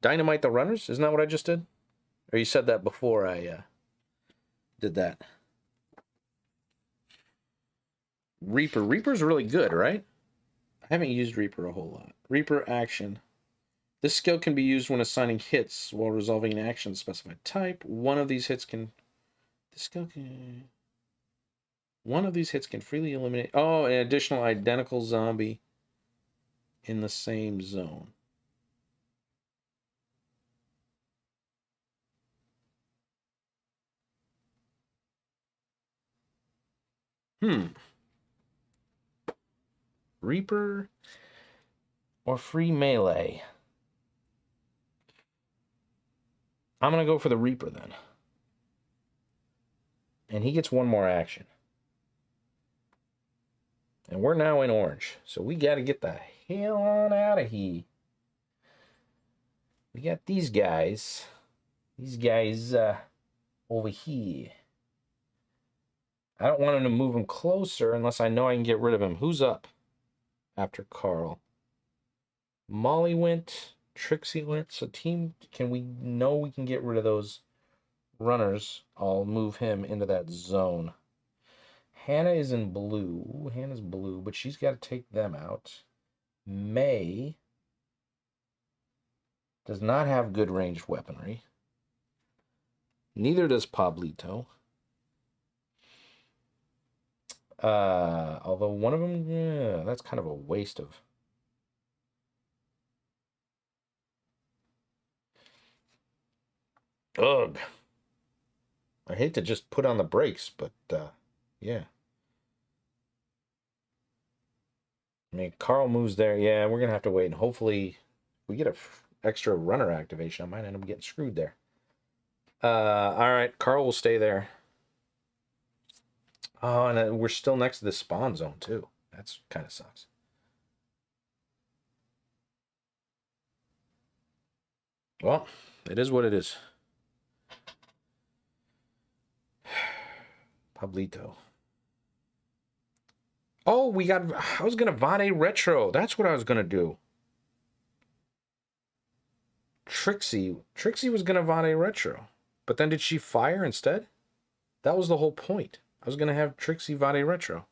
Dynamite the runners? Isn't that what I just did? Or you said that before I did that? Reaper. Reaper's really good, right? I haven't used Reaper a whole lot. Reaper action. This skill can be used when assigning hits while resolving an action specified type. One of these hits can freely eliminate... Oh, an additional identical zombie in the same zone. Reaper or free melee? I'm going to go for the Reaper then. And he gets 1 more action. And we're now in orange. So we got to get the hell on out of here. We got these guys. These guys over here. I don't want him to move him closer unless I know I can get rid of him. Who's up after Carl? Molly went. Trixie went. So team, can we know we can get rid of those runners, I'll move him into that zone. Hannah is in blue. Hannah's blue, but she's got to take them out. May does not have good ranged weaponry. Neither does Pablito. Although one of them, yeah, that's kind of a waste of. Ugh. I hate to just put on the brakes, but yeah. I mean, Carl moves there. Yeah, we're gonna have to wait, and hopefully, we get a extra runner activation. I might end up getting screwed there. All right, Carl will stay there. Oh, and we're still next to the spawn zone too. That's kind of sucks. Well, it is what it is. Pablito. Oh, we got. I was gonna Vade Retro. That's what I was gonna do. Trixie was gonna Vade Retro, but then did she fire instead? That was the whole point. I was gonna have Trixie Vade Retro.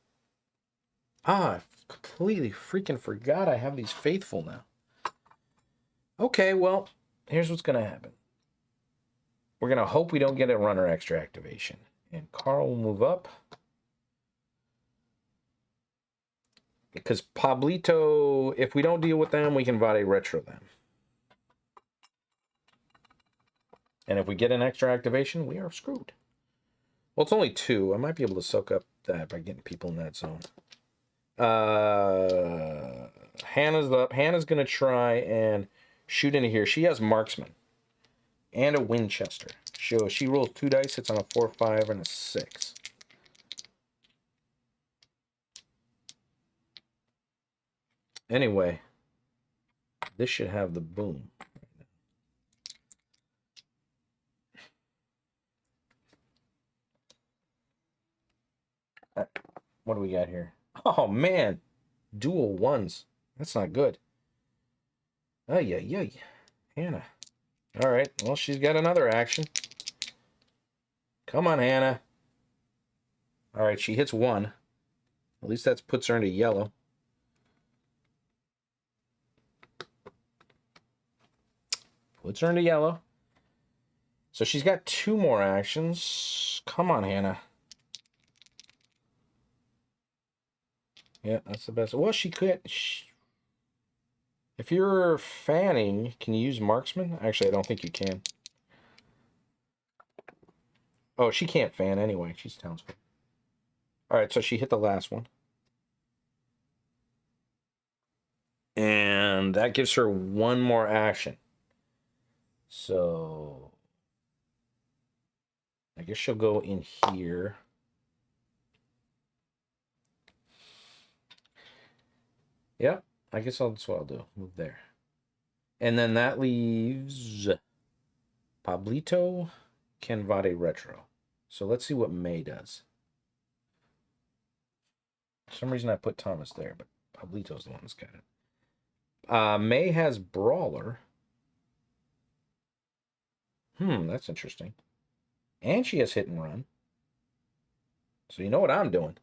Ah, I completely freaking forgot I have these faithful now. Okay, well, here's what's gonna happen. We're gonna hope we don't get a runner extra activation. And Carl will move up. Because Pablito, if we don't deal with them, we can Vade Retro them. And if we get an extra activation, we are screwed. Well, it's only 2. I might be able to soak up that by getting people in that zone. Hannah's up. Hannah's going to try and shoot into here. She has Marksman and a Winchester. She rolls 2 dice. It's on a 4, 5, and a 6. Anyway, this should have the boom. What do we got here? Oh, man. Dual 1s. That's not good. Ay. Hannah. All right. Well, she's got another action. Come on, Hannah. All right. She hits 1. At least that puts her into yellow. Puts her into yellow. So she's got 2 more actions. Come on, Hannah. Yeah, that's the best. Well, she could. If you're fanning, can you use Marksman? Actually, I don't think you can. Oh, she can't fan anyway. She's townsfolk. All right, so she hit the last one. And that gives her 1 more action. So I guess she'll go in here. Yep, I guess that's what I'll do. Move there. And then that leaves Pablito can Vade Retro. So let's see what May does. For some reason I put Thomas there, but Pablito's the one that's got it. May has Brawler. That's interesting. And she has Hit and Run. So you know what I'm doing.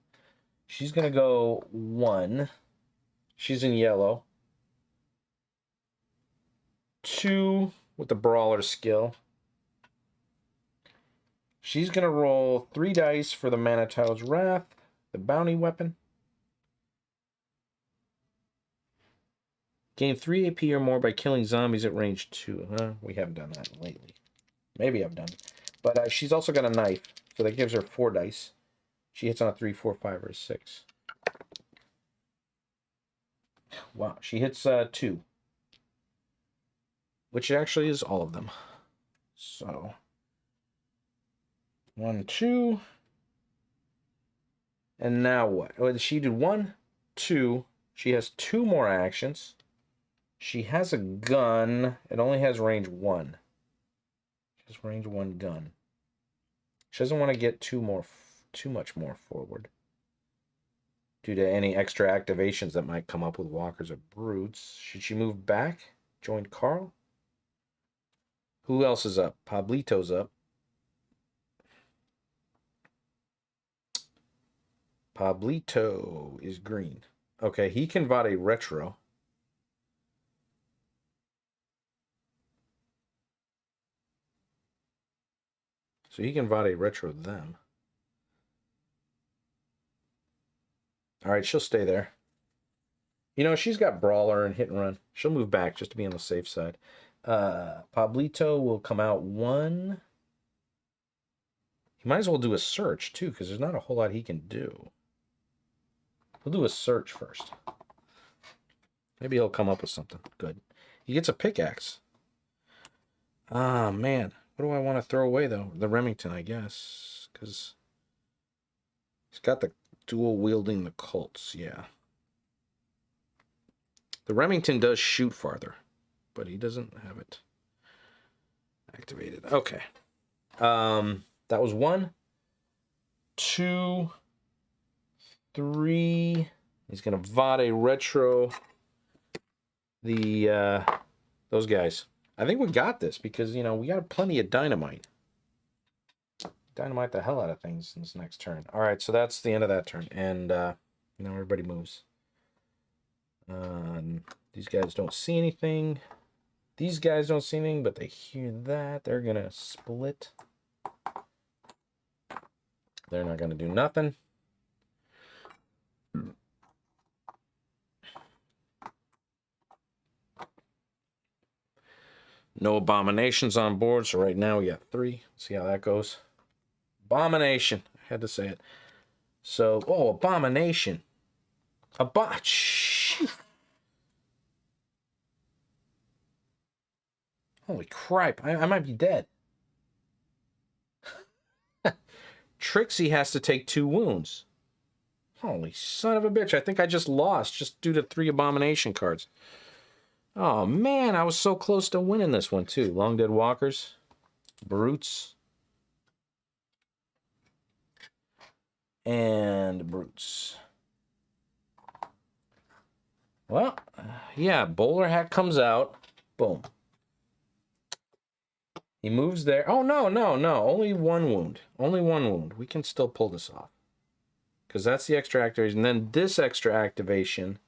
She's going to go 1. She's in yellow. 2 with the Brawler skill. She's going to roll 3 dice for the Manitau's Wrath, the bounty weapon. Gain 3 AP or more by killing zombies at range 2. We haven't done that lately. Maybe I've done it. But she's also got a knife, so that gives her 4 dice. She hits on a 3, 4, 5, or 6. Wow, she hits 2. Which actually is all of them. So 1, 2. And now what? Oh, she did 1, 2. She has 2 more actions. She has a gun. It only has range 1. She has range 1 gun. She doesn't want to get too much more forward due to any extra activations that might come up with walkers or brutes. Should she move back? Join Carl? Who else is up? Pablito's up. Pablito is green. Okay, he can Vade retro. So he can Vade retro them. All right, she'll stay there. You know, she's got Brawler and Hit and Run. She'll move back just to be on the safe side. Pablito will come out 1. He might as well do a search, too, because there's not a whole lot he can do. We'll do a search first. Maybe he'll come up with something good. He gets a pickaxe. Ah, man. What do I want to throw away, though? The Remington, I guess. Because he's got the dual wielding the Colts. Yeah. The Remington does shoot farther, but he doesn't have it activated. Okay. That was 1, 2, 3. He's gonna Vade retro the those guys. I think we got this because you know we got plenty of dynamite. Dynamite the hell out of things in this next turn. All right, so that's the end of that turn, and now everybody moves. These guys don't see anything. These guys don't see anything, but they hear that. They're gonna split. They're not gonna do nothing. No abominations on board, so right now we got 3. See how that goes. Abomination. I had to say it. So, oh, abomination. Holy crap, I might be dead. Trixie has to take 2 wounds. Holy son of a bitch, I think I just lost just due to 3 abomination cards. Oh man, I was so close to winning this one too. Long Dead Walkers, Brutes, and Brutes. Well, yeah, Bowler Hat comes out. Boom. He moves there. Oh, no. Only 1 wound. Only 1 wound. We can still pull this off. Because that's the extra activation. And then this extra activation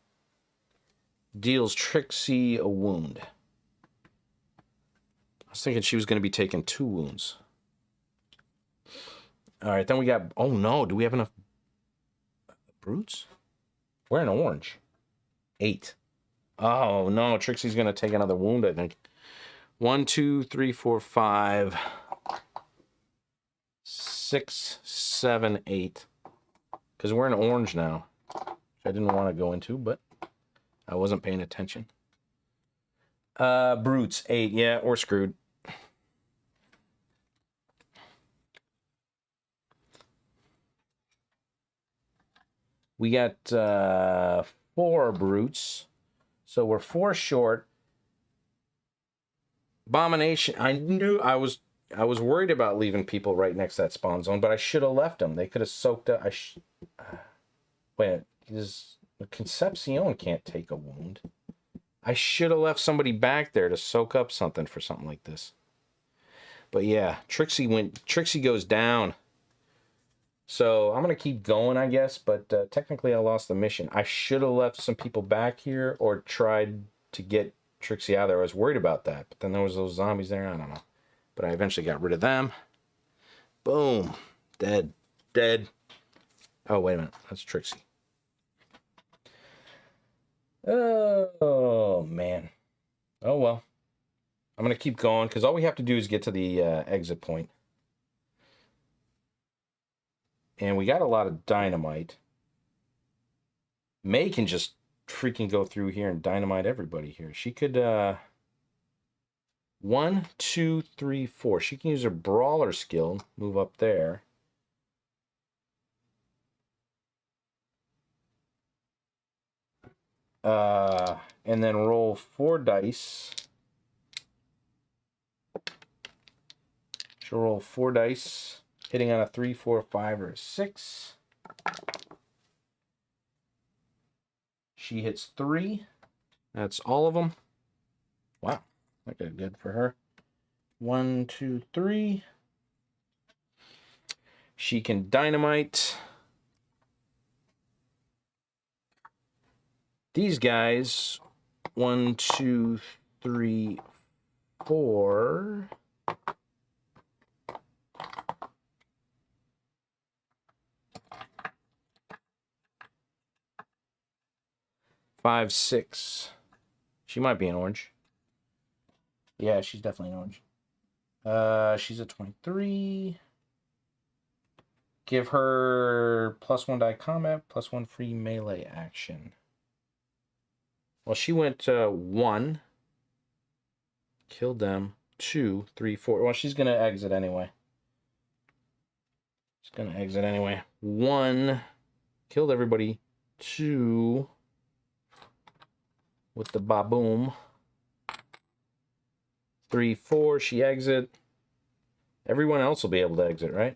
deals Trixie a wound. I was thinking she was going to be taking 2 wounds. All right, then we got... Oh, no. Do we have enough Brutes? We're in orange. 8. Oh, no. Trixie's going to take another wound, I think. 1, 2, 3, 4, 5, 6, 7, 8. Because we're in orange now. Which I didn't want to go into, but I wasn't paying attention. Brutes, 8. Yeah, we're screwed. We got 4 Brutes. So we're 4 short. Abomination. I knew I was worried about leaving people right next to that spawn zone, but I should have left them. They could have soaked up. Wait, Concepcion can't take a wound. I should have left somebody back there to soak up something for something like this. But yeah, Trixie goes down. So I'm gonna keep going, I guess. But technically, I lost the mission. I should have left some people back here or tried to get Trixie out of there. I was worried about that, but then there was those zombies there. I don't know, but I eventually got rid of them. Boom, dead. Oh wait a minute, that's Trixie. Oh man. Oh well. I'm gonna keep going because all we have to do is get to the exit point, and we got a lot of dynamite. May can just freaking go through here and dynamite everybody here. She could 1, 2, 3, 4. She can use her brawler skill, move up there. And then roll 4 dice. She'll roll 4 dice, hitting on a 3, 4, 5, or a 6. She hits 3. That's all of them. Wow, that got good for her. 1, 2, 3. She can dynamite These guys, 1, 2, 3, 4. 5, 6. She might be an orange. Yeah, she's definitely an orange. She's a 23. Give her +1 die combat, +1 free melee action. Well, she went 1. Killed them. 2, 3, 4. Well, she's gonna exit anyway. 1. Killed everybody. 2. With the baboom. 3, 4. She exit. Everyone else will be able to exit, right?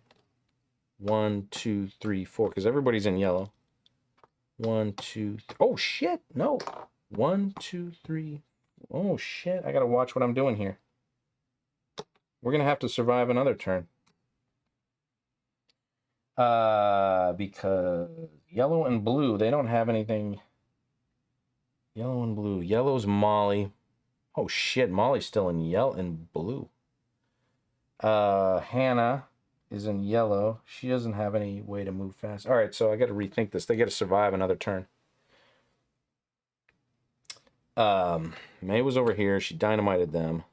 1, 2, 3, 4. Because everybody's in yellow. 1, 2. Oh shit! No. 1, 2, 3. Oh shit! I gotta watch what I'm doing here. We're gonna have to survive another turn. Because yellow and blue, they don't have anything. Yellow and blue. Yellow's Molly. Oh shit! Molly's still in yellow and blue. Hannah is in yellow. She doesn't have any way to move fast. All right, so I got to rethink this. They got to survive another turn. May was over here. She dynamited them.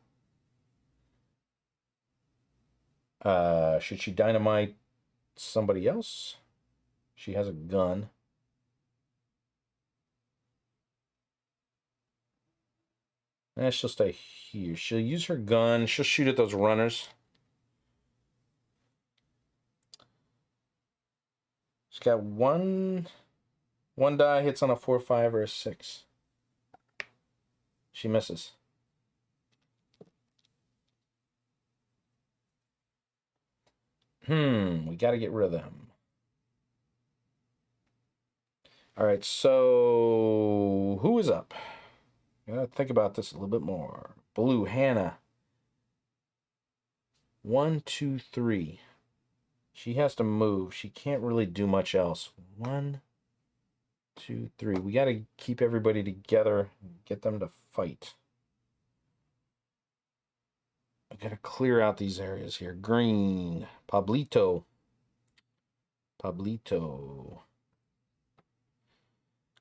Should she dynamite somebody else? She has a gun. She'll stay here. She'll use her gun. She'll shoot at those runners. She's got one die, hits on a 4, 5, or a 6. She misses. We got to get rid of them. All right, so who is up? I gotta think about this a little bit more. Blue, Hannah. 1, 2, 3. She has to move. She can't really do much else. 1, 2, 3. We got to keep everybody together and get them to fight. I got to clear out these areas here. Green. Pablito.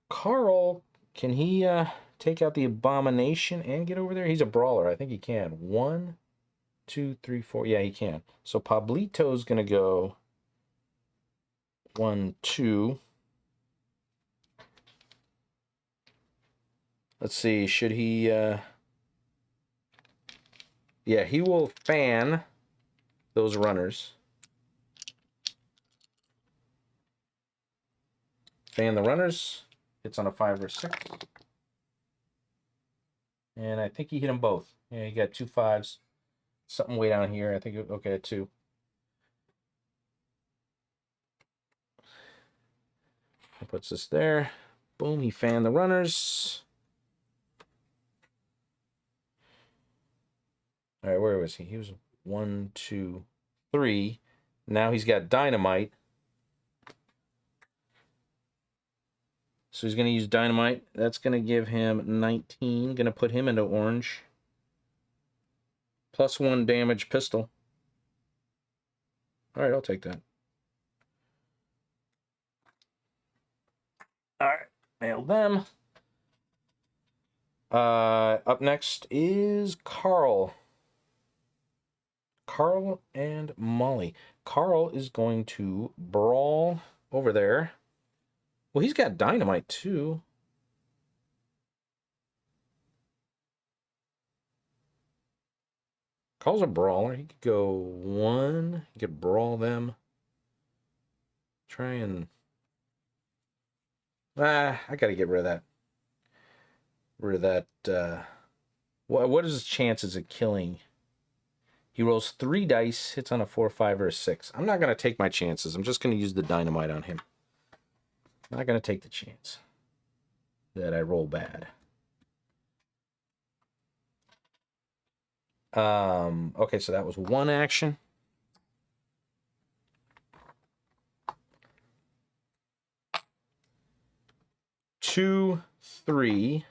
Carl, can he take out the abomination and get over there? He's a brawler. I think he can. 1, 2, 3, 4. Yeah, he can. So Pablito's going to go 1, 2. Let's see. Should he... Yeah, he will fan those runners. Fan the runners. Hits on a 5 or 6. And I think he hit them both. Yeah, he got 2 5s. Something way down here. I think, okay, 2. He puts this there. Boom, he fanned the runners. All right, where was he? He was 1, 2, 3. Now he's got dynamite. So he's going to use dynamite. That's going to give him 19. Going to put him into orange. +1 damage pistol. All right, I'll take that. All right, nailed them. Up next is Carl. Carl and Molly. Carl is going to brawl over there. Well, he's got dynamite too. Carl's a brawler. He could go 1. He could brawl them. Try and... I gotta get rid of that. What is his chances of killing? He rolls 3 dice, hits on a 4, 5, or a 6. I'm not gonna take my chances. I'm just gonna use the dynamite on him. I'm not gonna take the chance that I roll bad. Okay, so that was 1 action. Two 3.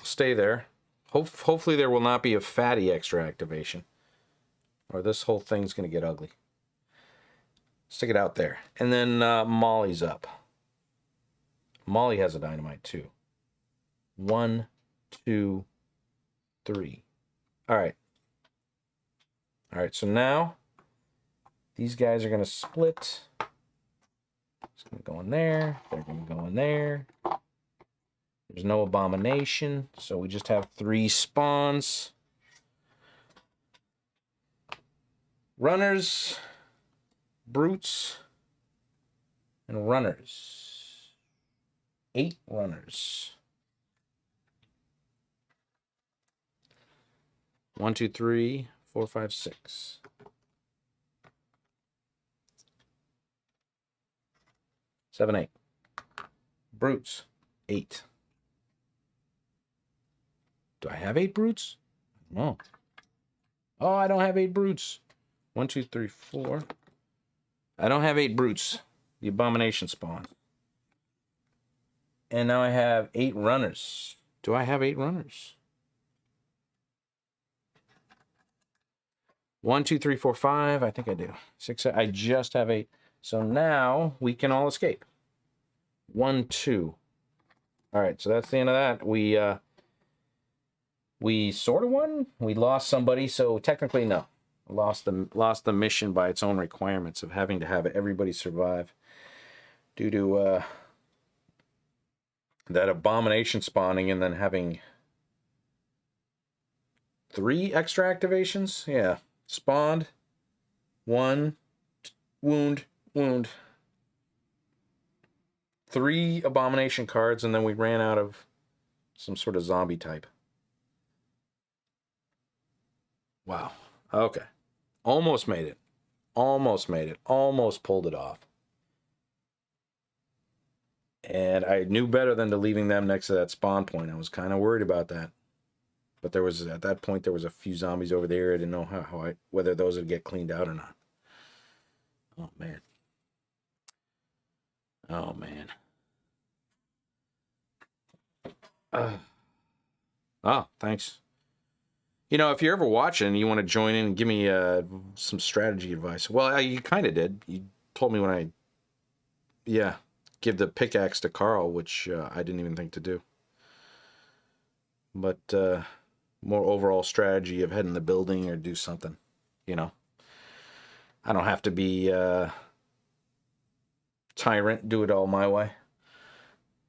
Stay there. Hopefully there will not be a fatty extra activation, or this whole thing's going to get ugly. Stick it out there. And then Molly's up. Molly has a dynamite too. 1, 2, 3. All right. All right, so now these guys are going to split. It's going to go in there. They're going to go in there. There's no abomination, so we just have 3 spawns. Runners, brutes, and runners. 8 runners. 1, 2, 3, 4, 5, 6. 7, 8. Brutes, 8. Do I have 8 brutes? No. Oh, I don't have 8 brutes. 1, 2, 3, 4. I don't have 8 brutes. The abomination spawn. And now I have 8 runners. Do I have 8 runners? 1, 2, 3, 4, 5. I think I do. 6. I just have 8. So now we can all escape. 1, 2. All right. So that's the end of that. We sort of won. We lost somebody. So technically, no. Lost the mission by its own requirements of having to have everybody survive due to that abomination spawning and then having 3 extra activations. Yeah. Spawned, 1, wound. 3 abomination cards, and then we ran out of some sort of zombie type. Wow. Okay. Almost made it. Almost made it. Almost pulled it off. And I knew better than to leaving them next to that spawn point. I was kind of worried about that. But there was, at that point, there was a few zombies over there. I didn't know whether those would get cleaned out or not. Oh, man. Oh, man. Oh, thanks. You know, if you're ever watching and you want to join in and give me some strategy advice. Well, you kind of did. You told me when give the pickaxe to Carl, which I didn't even think to do. But more overall strategy of heading the building or do something, you know. I don't have to be tyrant, do it all my way.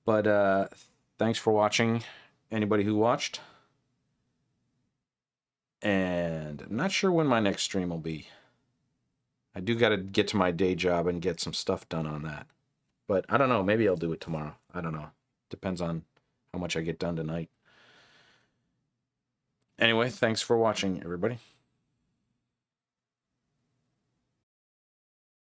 But thanks for watching, anybody who watched. And I'm not sure when my next stream will be. I do got to get to my day job and get some stuff done on that. But I don't know. Maybe I'll do it tomorrow. I don't know. Depends on how much I get done tonight. Anyway, thanks for watching, everybody.